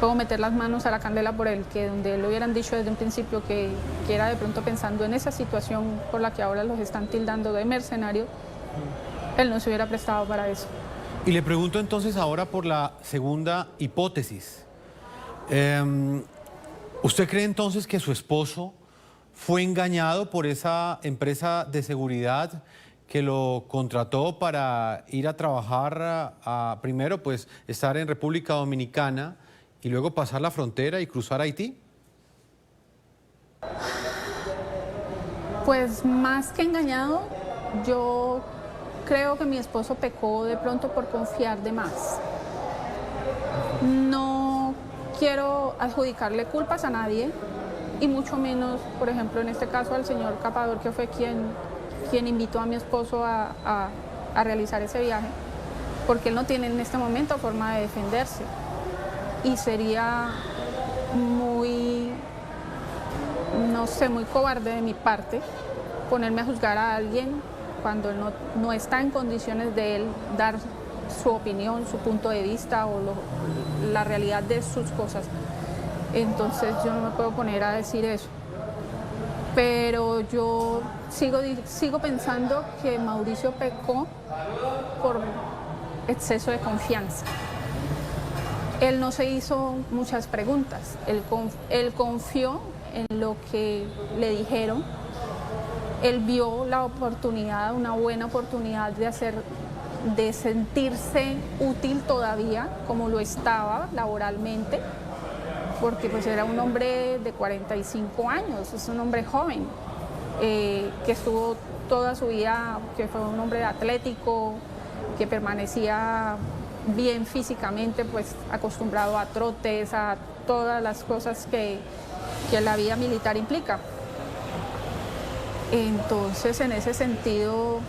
puedo meter las manos a la candela por él, que donde le hubieran dicho desde un principio que era de pronto pensando en esa situación por la que ahora los están tildando de mercenario, él no se hubiera prestado para eso.
Y le pregunto entonces ahora por la segunda hipótesis. ¿Usted cree entonces que su esposo fue engañado por esa empresa de seguridad que lo contrató para ir a trabajar, primero pues estar en República Dominicana y luego pasar la frontera y cruzar a Haití?
Pues más que engañado, yo creo que mi esposo pecó de pronto por confiar de más. No quiero adjudicarle culpas a nadie y mucho menos, por ejemplo, en este caso al señor Capador, que fue quien invitó a mi esposo a realizar ese viaje, porque él no tiene en este momento forma de defenderse. Y sería muy, no sé, muy cobarde de mi parte ponerme a juzgar a alguien cuando él no está en condiciones de él dar su opinión, su punto de vista o la realidad de sus cosas. Entonces yo no me puedo poner a decir eso. Pero yo sigo pensando que Mauricio pecó por exceso de confianza. Él no se hizo muchas preguntas, él confió en lo que le dijeron, él vio la oportunidad, una buena oportunidad de sentirse útil todavía, como lo estaba laboralmente, porque pues era un hombre de 45 años, es un hombre joven, que estuvo toda su vida, que fue un hombre atlético, que permanecía bien físicamente, pues acostumbrado a trotes, a todas las cosas que la vida militar implica. Entonces, en ese sentido,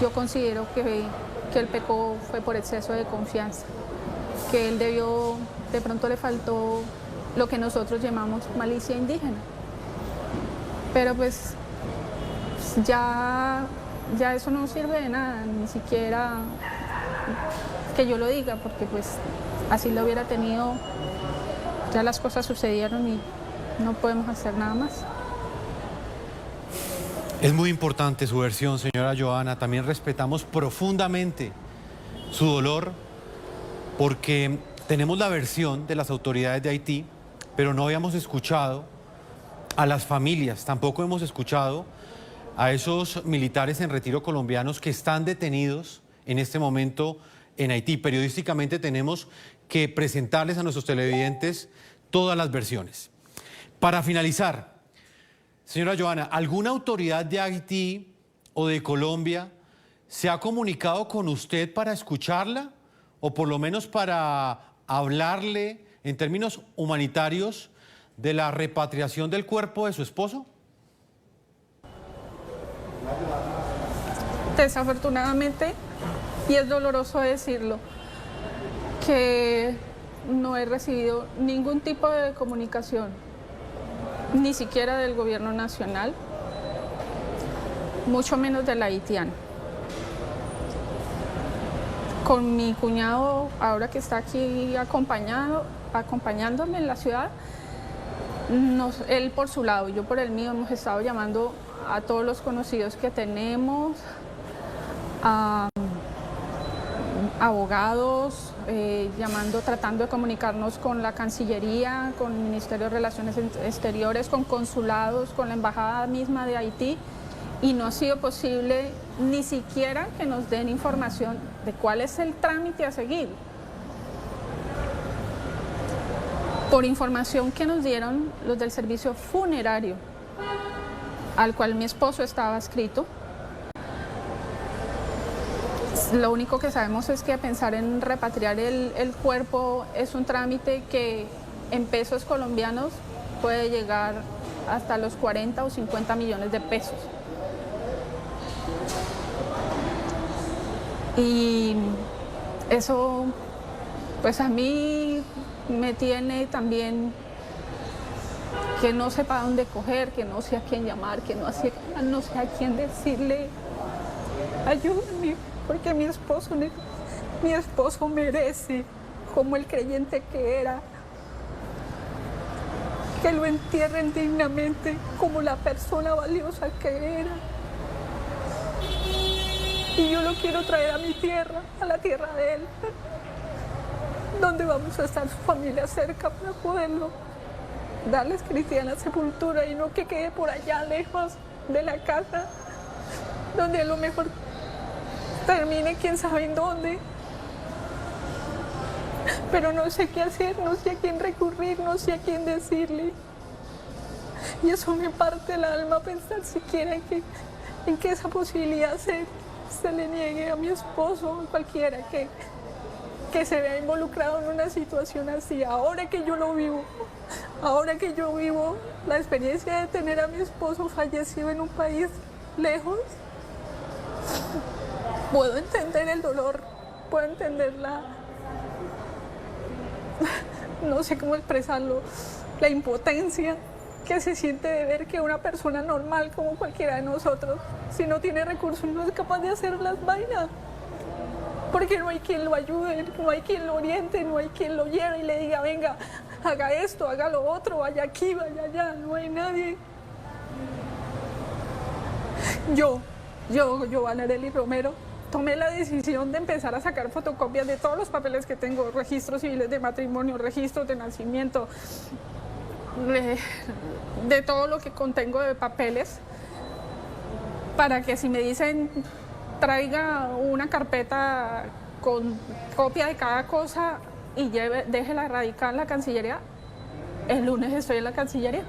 yo considero que el pecó fue por exceso de confianza, que él de pronto le faltó lo que nosotros llamamos malicia indígena. Pero pues ya ya eso no sirve de nada, ni siquiera que yo lo diga, porque pues así lo hubiera tenido, ya las cosas sucedieron y no podemos hacer nada más.
Es muy importante su versión, señora Johanna. También respetamos profundamente su dolor porque tenemos la versión de las autoridades de Haití, pero no habíamos escuchado a las familias, tampoco hemos escuchado a esos militares en retiro colombianos que están detenidos en este momento en Haití. Periodísticamente tenemos que presentarles a nuestros televidentes todas las versiones. Para finalizar, señora Johanna, ¿alguna autoridad de Haití o de Colombia se ha comunicado con usted para escucharla o por lo menos para hablarle en términos humanitarios de la repatriación del cuerpo de su esposo?
Desafortunadamente, y es doloroso decirlo, que no he recibido ningún tipo de comunicación, ni siquiera del gobierno nacional, mucho menos del haitiano. Con mi cuñado, ahora que está aquí acompañándome en la ciudad, él por su lado y yo por el mío hemos estado llamando a todos los conocidos que tenemos, a abogados, tratando de comunicarnos con la Cancillería, con el Ministerio de Relaciones Exteriores, con consulados, con la Embajada misma de Haití, y no ha sido posible ni siquiera que nos den información de cuál es el trámite a seguir. Por información que nos dieron los del servicio funerario, al cual mi esposo estaba adscrito, lo único que sabemos es que pensar en repatriar el cuerpo es un trámite que en pesos colombianos puede llegar hasta los 40 o 50 millones de pesos. Y eso, pues a mí me tiene también que no sé para dónde coger, que no sé a quién llamar, que no sé a quién decirle, ayúdame, porque mi esposo merece, como el creyente que era, que lo entierren dignamente como la persona valiosa que era. Y yo lo quiero traer a mi tierra, a la tierra de él, donde vamos a estar su familia cerca para poderlo darles cristiana sepultura y no que quede por allá lejos de la casa, donde a lo mejor termine quién sabe en dónde. Pero no sé qué hacer, no sé a quién recurrir, no sé a quién decirle. Y eso me parte el alma pensar siquiera en que esa posibilidad se le niegue a mi esposo, cualquiera que se vea involucrado en una situación así. Ahora que yo lo vivo, ahora que yo vivo la experiencia de tener a mi esposo fallecido en un país lejos, puedo entender el dolor, puedo entender no sé cómo expresarlo, la impotencia que se siente de ver que una persona normal como cualquiera de nosotros, si no tiene recursos, no es capaz de hacer las vainas. Porque no hay quien lo ayude, no hay quien lo oriente, no hay quien lo lleve y le diga, venga, haga esto, haga lo otro, vaya aquí, vaya allá, no hay nadie. Yo, Giovanna Arely Romero, tomé la decisión de empezar a sacar fotocopias de todos los papeles que tengo, registros civiles de matrimonio, registros de nacimiento, de todo lo que contengo de papeles, para que si me dicen traiga una carpeta con copia de cada cosa y déjela radicada en la Cancillería, el lunes estoy en la Cancillería.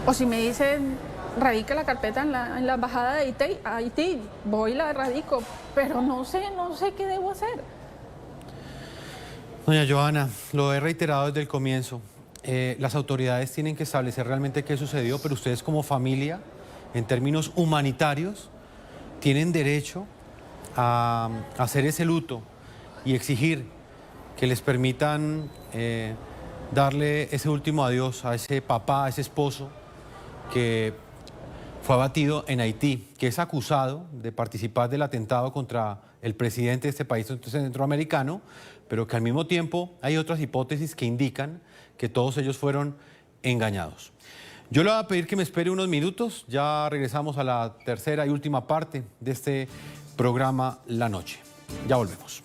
O si me dicen radique la carpeta en la embajada de Haití, voy y la radico, pero no sé qué debo hacer.
Doña Johanna, lo he reiterado desde el comienzo, las autoridades tienen que establecer realmente qué sucedió, pero ustedes como familia, en términos humanitarios, tienen derecho a hacer ese luto y exigir que les permitan darle ese último adiós a ese papá, a ese esposo que fue abatido en Haití, que es acusado de participar del atentado contra el presidente de este país centroamericano, pero que al mismo tiempo hay otras hipótesis que indican que todos ellos fueron engañados. Yo le voy a pedir que me espere unos minutos, ya regresamos a la tercera y última parte de este programa La Noche. Ya volvemos.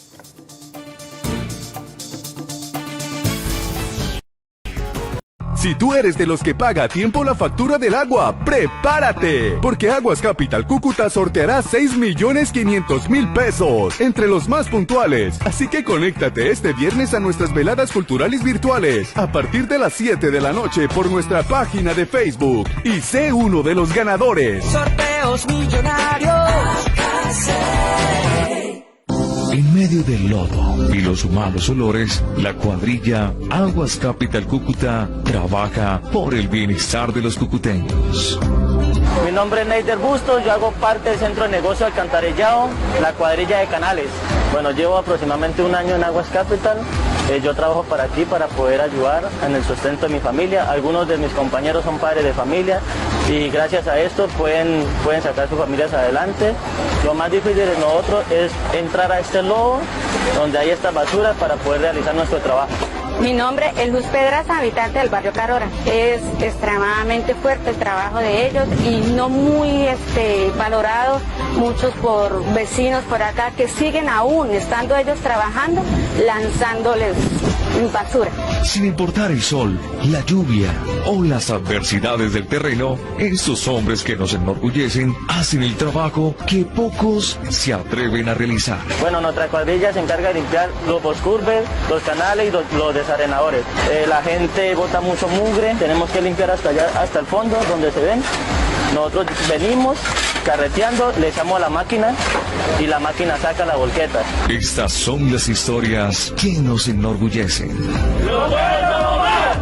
Si tú eres de los que paga a tiempo la factura del agua, ¡prepárate! Porque Aguas Capital Cúcuta sorteará 6.500.000 pesos entre los más puntuales. Así que conéctate este viernes a nuestras veladas culturales virtuales a partir de las 7 de la noche por nuestra página de Facebook y sé uno de los ganadores.
Sorteos millonarios.
En medio del lodo y los malos olores, la cuadrilla Aguas Capital Cúcuta trabaja por el bienestar de los cucuteños.
Mi nombre es Neider Bustos, yo hago parte del Centro de Negocio Alcantarillado, la cuadrilla de Canales. Bueno, llevo aproximadamente un año en Aguas Capital. Yo trabajo para aquí para poder ayudar en el sustento de mi familia. Algunos de mis compañeros son padres de familia y gracias a esto pueden sacar sus familias adelante. Lo más difícil de nosotros es entrar a este lodo donde hay esta basura para poder realizar nuestro trabajo.
Mi nombre es Luz Pedraza, habitante del barrio Carora. Es extremadamente fuerte el trabajo de ellos y no muy valorado, muchos por vecinos por acá que siguen aún, estando ellos trabajando, lanzándoles basura.
Sin importar el sol, la lluvia o las adversidades del terreno, estos hombres que nos enorgullecen hacen el trabajo que pocos se atreven a realizar.
Bueno, nuestra cuadrilla se encarga de limpiar los boscurbes, los canales y los desarenadores. La gente bota mucho mugre, tenemos que limpiar hasta allá, hasta el fondo donde se ven. Nosotros venimos carreteando, le echamos a la máquina y la máquina saca la volqueta.
Estas son las historias que nos enorgullecen.
¡Lo puedo más!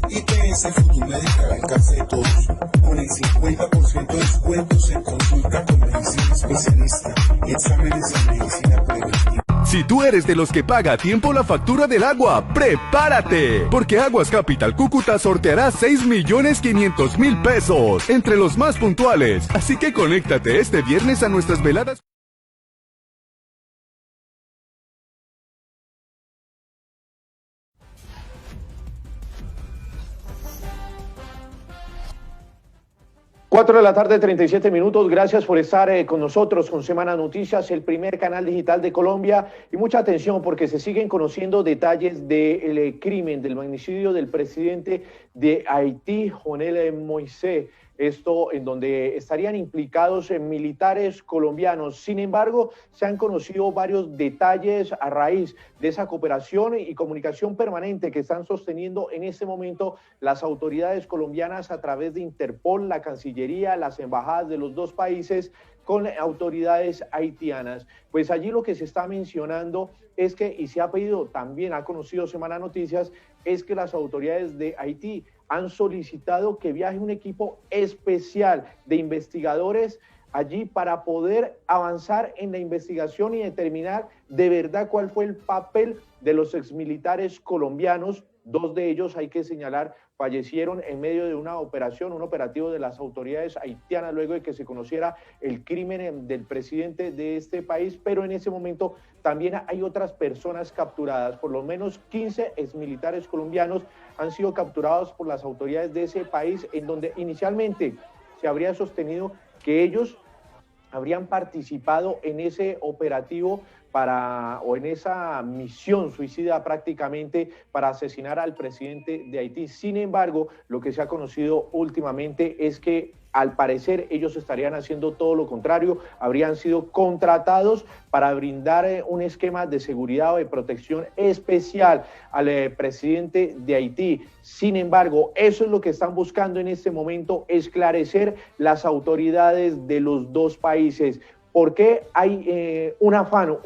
IPS Futumédica al alcance de todos, con el 50% de descuentos en consulta con medicina especialista y exámenes de medicina preventiva.
Si tú eres de los que paga a tiempo la factura del agua, ¡prepárate! Porque Aguas Capital Cúcuta sorteará 6.500.000 pesos entre los más puntuales. Así que conéctate este viernes a nuestras veladas.
Cuatro de la tarde, 37 minutos. Gracias por estar con nosotros con Semana Noticias, el primer canal digital de Colombia. Y mucha atención porque se siguen conociendo detalles del crimen, del magnicidio del presidente de Haití, Jovenel Moïse. Esto en donde estarían implicados militares colombianos. Sin embargo, se han conocido varios detalles a raíz de esa cooperación y comunicación permanente que están sosteniendo en este momento las autoridades colombianas a través de Interpol, la Cancillería, las embajadas de los dos países con autoridades haitianas. Pues allí lo que se está mencionando es que, y se ha pedido, también ha conocido Semana Noticias, es que las autoridades de Haití han solicitado que viaje un equipo especial de investigadores allí para poder avanzar en la investigación y determinar de verdad cuál fue el papel de los exmilitares colombianos. Dos de ellos, hay que señalar, fallecieron en medio de una operación, un operativo de las autoridades haitianas luego de que se conociera el crimen del presidente de este país, pero en ese momento también hay otras personas capturadas. Por lo menos 15 exmilitares colombianos han sido capturados por las autoridades de ese país, en donde inicialmente se habría sostenido que ellos habrían participado en ese operativo o en esa misión suicida prácticamente para asesinar al presidente de Haití. Sin embargo, lo que se ha conocido últimamente es que al parecer ellos estarían haciendo todo lo contrario, habrían sido contratados para brindar un esquema de seguridad o de protección especial al presidente de Haití. Sin embargo, eso es lo que están buscando en este momento, esclarecer las autoridades de los dos países. ¿Por qué hay un afán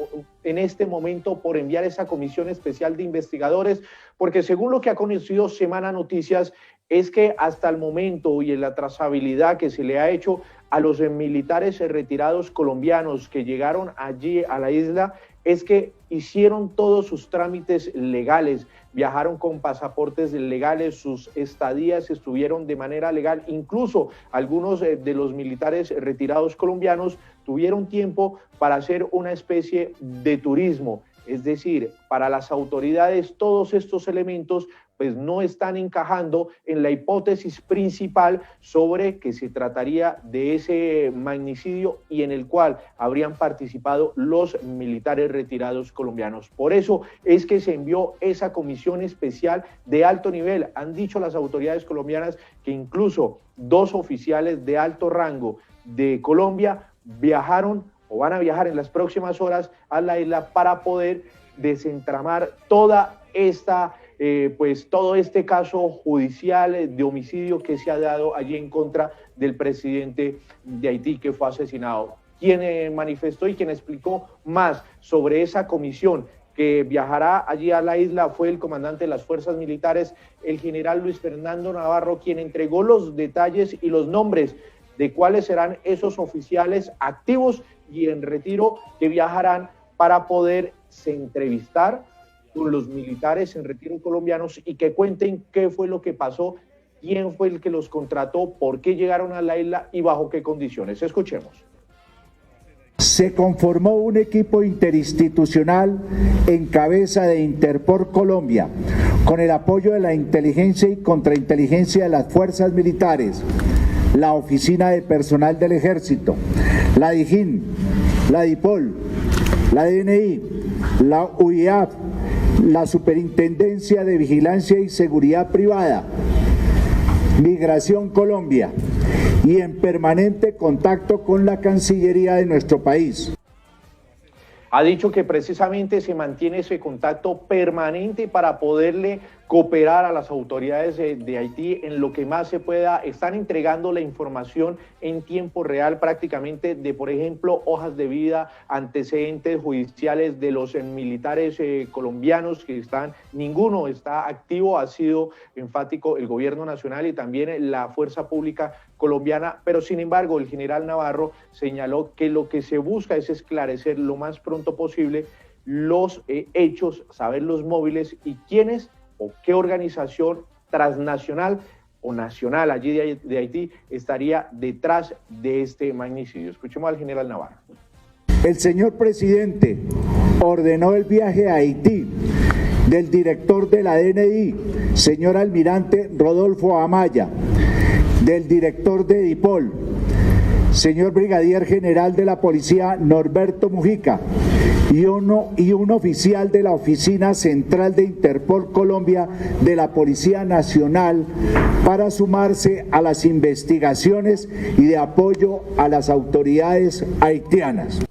en este momento por enviar esa comisión especial de investigadores? Porque según lo que ha conocido Semana Noticias, es que hasta el momento y en la trazabilidad que se le ha hecho a los militares retirados colombianos que llegaron allí a la isla es que hicieron todos sus trámites legales, viajaron con pasaportes legales, sus estadías estuvieron de manera legal, incluso algunos de los militares retirados colombianos tuvieron tiempo para hacer una especie de turismo. Es decir, para las autoridades todos estos elementos pues no están encajando en la hipótesis principal sobre que se trataría de ese magnicidio y en el cual habrían participado los militares retirados colombianos. Por eso es que se envió esa comisión especial de alto nivel. Han dicho las autoridades colombianas que incluso 2 oficiales de alto rango de Colombia viajaron o van a viajar en las próximas horas a la isla para poder desentramar toda esta todo este caso judicial de homicidio que se ha dado allí en contra del presidente de Haití que fue asesinado. Quien manifestó y quien explicó más sobre esa comisión que viajará allí a la isla fue el comandante de las fuerzas militares, el general Luis Fernando Navarro, quien entregó los detalles y los nombres de cuáles serán esos oficiales activos y en retiro que viajarán para poderse entrevistar con los militares en retiro colombianos y que cuenten qué fue lo que pasó, quién fue el que los contrató, por qué llegaron a la isla y bajo qué condiciones. Escuchemos.
Se conformó un equipo interinstitucional en cabeza de Interpol Colombia, con el apoyo de la inteligencia y contrainteligencia de las fuerzas militares, la Oficina de Personal del Ejército, la DIJÍN, la DIPOL, la DNI, la UIAF, la Superintendencia de Vigilancia y Seguridad Privada, Migración Colombia, y en permanente contacto con la Cancillería de nuestro país.
Ha dicho que precisamente se mantiene ese contacto permanente para poderle cooperar a las autoridades de Haití en lo que más se pueda. Están entregando la información en tiempo real prácticamente de, por ejemplo, hojas de vida, antecedentes judiciales de los militares colombianos que están, ninguno está activo, ha sido enfático el gobierno nacional y también la fuerza pública colombiana, pero sin embargo el general Navarro señaló que lo que se busca es esclarecer lo más pronto posible los hechos, saber los móviles y quiénes o qué organización transnacional o nacional allí de Haití estaría detrás de este magnicidio. Escuchemos al general Navarro.
El señor presidente ordenó el viaje a Haití del director de la DNI, señor almirante Rodolfo Amaya, del director de DIPOL, señor brigadier general de la policía Norberto Mujica, y un oficial de la Oficina Central de Interpol Colombia de la Policía Nacional para sumarse a las investigaciones y de apoyo a las autoridades haitianas.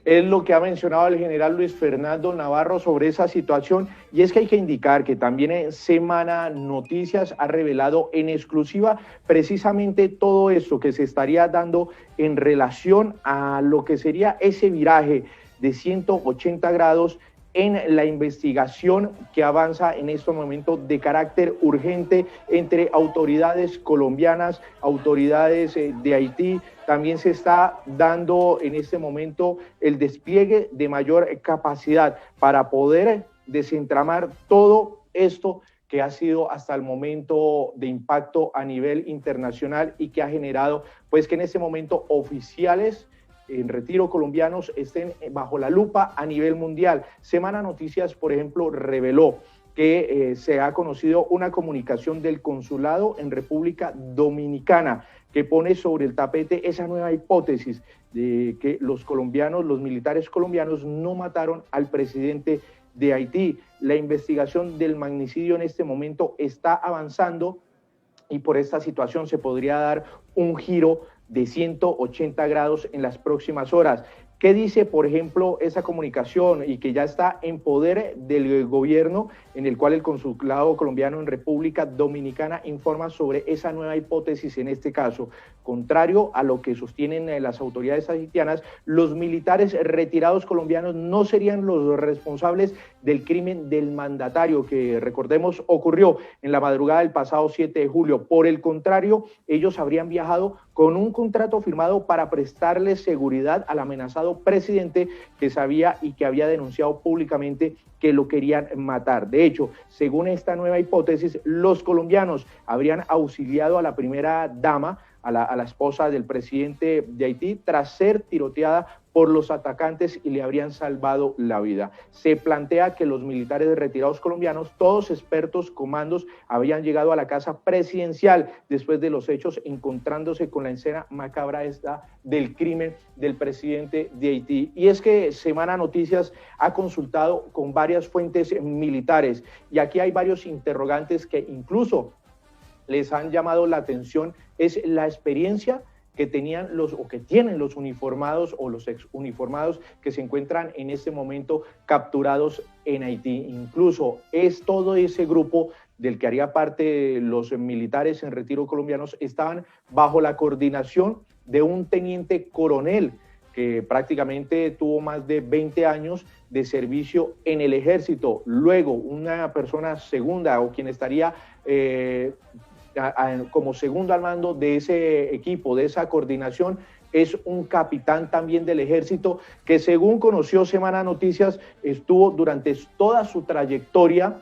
Es lo que ha mencionado el general Luis Fernando Navarro sobre esa situación, y es que hay que indicar que también en Semana Noticias ha revelado en exclusiva precisamente todo esto que se estaría dando en relación a lo que sería ese viraje de 180 grados en la investigación que avanza en este momento de carácter urgente entre autoridades colombianas, autoridades de Haití. También se está dando en este momento el despliegue de mayor capacidad para poder desentramar todo esto que ha sido hasta el momento de impacto a nivel internacional y que ha generado pues que en este momento oficiales en retiro colombianos estén bajo la lupa a nivel mundial. Semana Noticias, por ejemplo, reveló que se ha conocido una comunicación del consulado en República Dominicana que pone sobre el tapete esa nueva hipótesis de que los colombianos, los militares colombianos no mataron al presidente de Haití. La investigación del magnicidio en este momento está avanzando y por esta situación se podría dar un giro de 180 grados en las próximas horas. ¿Qué dice, por ejemplo, esa comunicación y que ya está en poder del gobierno, en el cual el Consulado colombiano en República Dominicana informa sobre esa nueva hipótesis en este caso? Contrario a lo que sostienen las autoridades haitianas, los militares retirados colombianos no serían los responsables del crimen del mandatario, que recordemos ocurrió en la madrugada del pasado 7 de julio. Por el contrario, ellos habrían viajado con un contrato firmado para prestarle seguridad al amenazado presidente que sabía y que había denunciado públicamente que lo querían matar. De hecho, según esta nueva hipótesis, los colombianos habrían auxiliado a la primera dama, a la esposa del presidente de Haití, tras ser tiroteada por los atacantes y le habrían salvado la vida. Se plantea que los militares retirados colombianos, todos expertos comandos, habían llegado a la casa presidencial después de los hechos, encontrándose con la escena macabra esta del crimen del presidente de Haití. Y es que Semana Noticias ha consultado con varias fuentes militares y aquí hay varios interrogantes que incluso les han llamado la atención. Es la experiencia que tenían que tienen los uniformados o los exuniformados que se encuentran en este momento capturados en Haití. Incluso es todo ese grupo del que haría parte los militares en retiro colombianos, estaban bajo la coordinación de un teniente coronel que prácticamente tuvo más de 20 años de servicio en el ejército. Luego, una persona segunda o quien estaría como segundo al mando de ese equipo, de esa coordinación, es un capitán también del ejército que, según conoció Semana Noticias, estuvo durante toda su trayectoria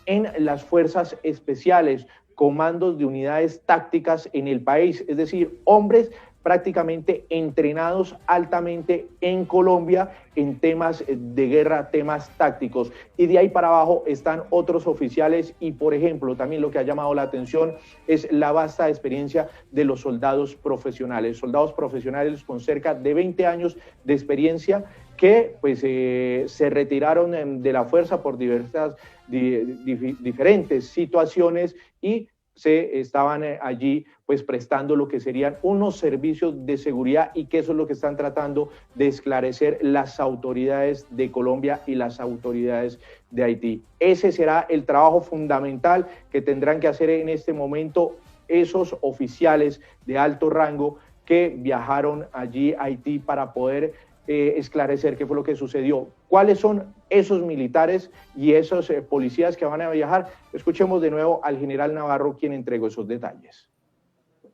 en las fuerzas especiales, comandos de unidades tácticas en el país, es decir, hombres prácticamente entrenados altamente en Colombia en temas de guerra, temas tácticos. Y de ahí para abajo están otros oficiales y, por ejemplo, también lo que ha llamado la atención es la vasta experiencia de los soldados profesionales con cerca de 20 años de experiencia que pues se retiraron de la fuerza por diferentes situaciones y se estaban allí pues prestando lo que serían unos servicios de seguridad, y que eso es lo que están tratando de esclarecer las autoridades de Colombia y las autoridades de Haití. Ese será el trabajo fundamental que tendrán que hacer en este momento esos oficiales de alto rango que viajaron allí a Haití para poder esclarecer qué fue lo que sucedió. ¿Cuáles son esos militares y esos policías que van a viajar? Escuchemos de nuevo al general Navarro, quien entregó esos detalles.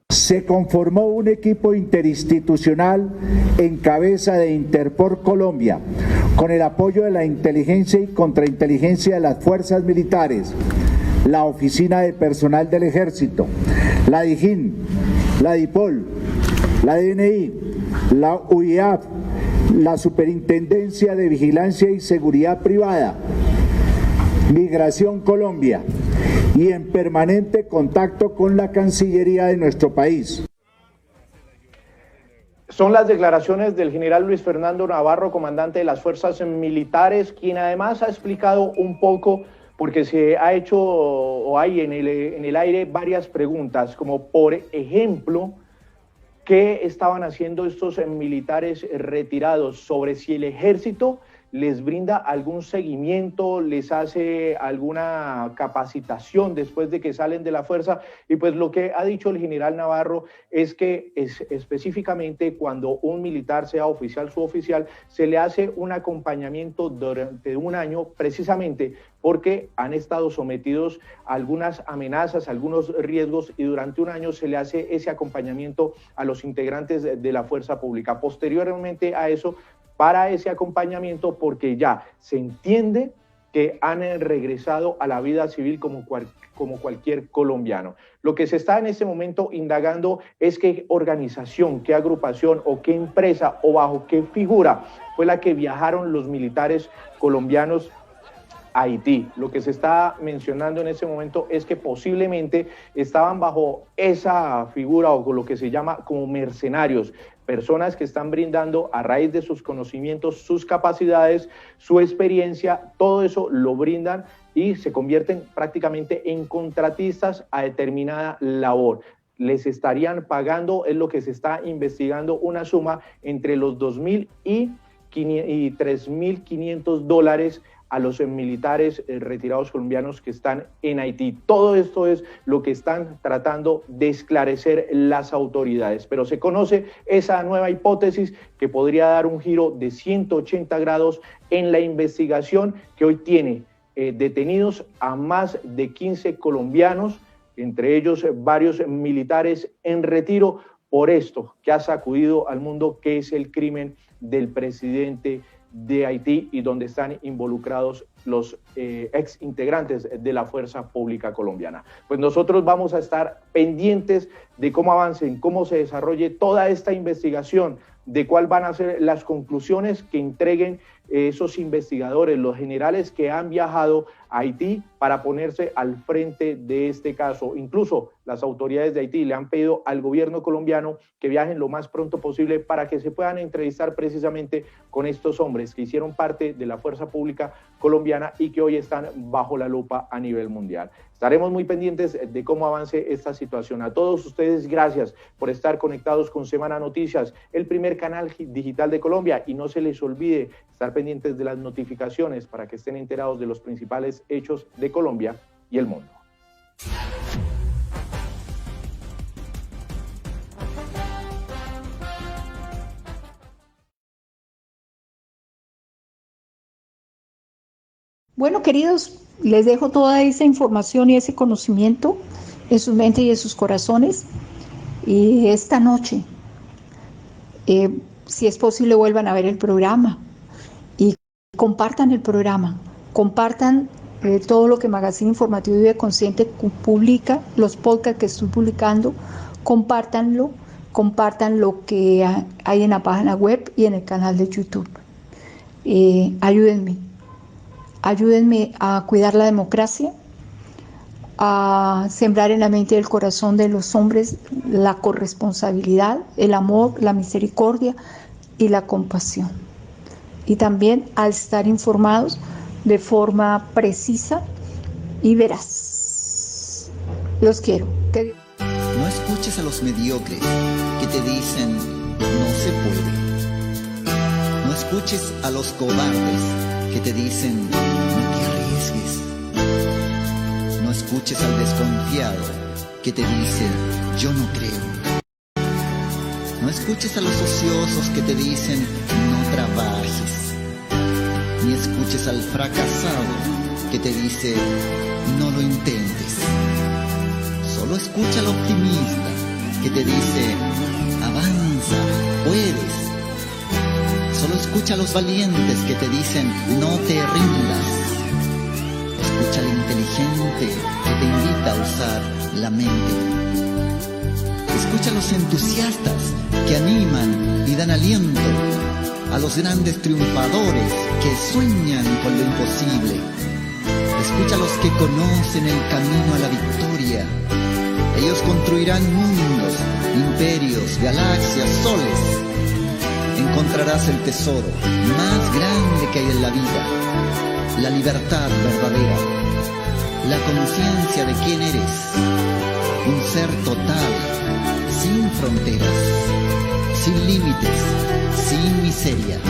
Se conformó un equipo interinstitucional en cabeza de Interpol Colombia, con el apoyo de la inteligencia y contrainteligencia de las fuerzas militares, la Oficina de Personal del Ejército, la DIJÍN, la DIPOL, la DNI, la UIAF, la Superintendencia de Vigilancia y Seguridad Privada, Migración Colombia, y en permanente contacto con la Cancillería de nuestro país.
Son las declaraciones del general Luis Fernando Navarro, comandante de las fuerzas militares, quien además ha explicado un poco, porque se ha hecho o hay en el aire varias preguntas, como por ejemplo, ¿qué estaban haciendo estos militares retirados? Sobre si el ejército les brinda algún seguimiento, les hace alguna capacitación después de que salen de la fuerza. Y pues lo que ha dicho el general Navarro es que específicamente cuando un militar, sea oficial, suboficial, se le hace un acompañamiento durante un año, precisamente porque han estado sometidos a algunas amenazas, a algunos riesgos, y durante un año se le hace ese acompañamiento a los integrantes de la fuerza pública. Posteriormente a eso, para ese acompañamiento, porque ya se entiende que han regresado a la vida civil como cualquier colombiano. Lo que se está en este momento indagando es qué organización, qué agrupación o qué empresa o bajo qué figura fue la que viajaron los militares colombianos a Haití. Lo que se está mencionando en ese momento es que posiblemente estaban bajo esa figura o lo que se llama como mercenarios, personas que están brindando a raíz de sus conocimientos, sus capacidades, su experiencia, todo eso lo brindan y se convierten prácticamente en contratistas a determinada labor. Les estarían pagando, es lo que se está investigando, una suma entre los 2.000 y $3.500 a los militares retirados colombianos que están en Haití. Todo esto es lo que están tratando de esclarecer las autoridades, pero se conoce esa nueva hipótesis que podría dar un giro de 180 grados en la investigación que hoy tiene detenidos a más de 15 colombianos, entre ellos varios militares en retiro, por esto que ha sacudido al mundo, que es el crimen del presidente de Haití y donde están involucrados los ex integrantes de la Fuerza Pública Colombiana. Pues nosotros vamos a estar pendientes de cómo avancen, cómo se desarrolle toda esta investigación, de cuál van a ser las conclusiones que entreguen esos investigadores, los generales que han viajado a Haití para ponerse al frente de este caso. Incluso las autoridades de Haití le han pedido al gobierno colombiano que viajen lo más pronto posible para que se puedan entrevistar precisamente con estos hombres que hicieron parte de la Fuerza Pública Colombiana y que hoy están bajo la lupa a nivel mundial. Estaremos muy pendientes de cómo avance esta situación. A todos ustedes, gracias por estar conectados con Semana Noticias, el primer canal digital de Colombia, y no se les olvide estar pendientes de las notificaciones para que estén enterados de los principales hechos de Colombia y el mundo.
Bueno, queridos, les dejo toda esa información y ese conocimiento en sus mentes y en sus corazones. Y esta noche, si es posible, vuelvan a ver el programa y compartan el programa, compartan todo lo que Magazine Informativo Vive Consciente publica, los podcasts que estoy publicando, compártanlo, compartan lo que hay en la página web y en el canal de YouTube. Ayúdenme a cuidar la democracia, a sembrar en la mente y el corazón de los hombres la corresponsabilidad, el amor, la misericordia y la compasión. Y también a estar informados de forma precisa y veraz. Los quiero.
No escuches a los mediocres que te dicen no se puede. No escuches a los cobardes que te dicen no te arriesgues. No escuches al desconfiado que te dice yo no creo. No escuches a los ociosos que te dicen no trabajes. Ni escuches al fracasado que te dice no lo intentes. Solo escucha al optimista que te dice avanza, puedes. Solo escucha a los valientes que te dicen no te rindas. Escucha al inteligente que te invita a usar la mente. Escucha a los entusiastas que animan y dan aliento. A los grandes triunfadores que sueñan con lo imposible. Escucha a los que conocen el camino a la victoria. Ellos construirán mundos, imperios, galaxias, soles. Encontrarás el tesoro más grande que hay en la vida, la libertad verdadera, la conciencia de quién eres, un ser total, sin fronteras, sin límites, sin miseria.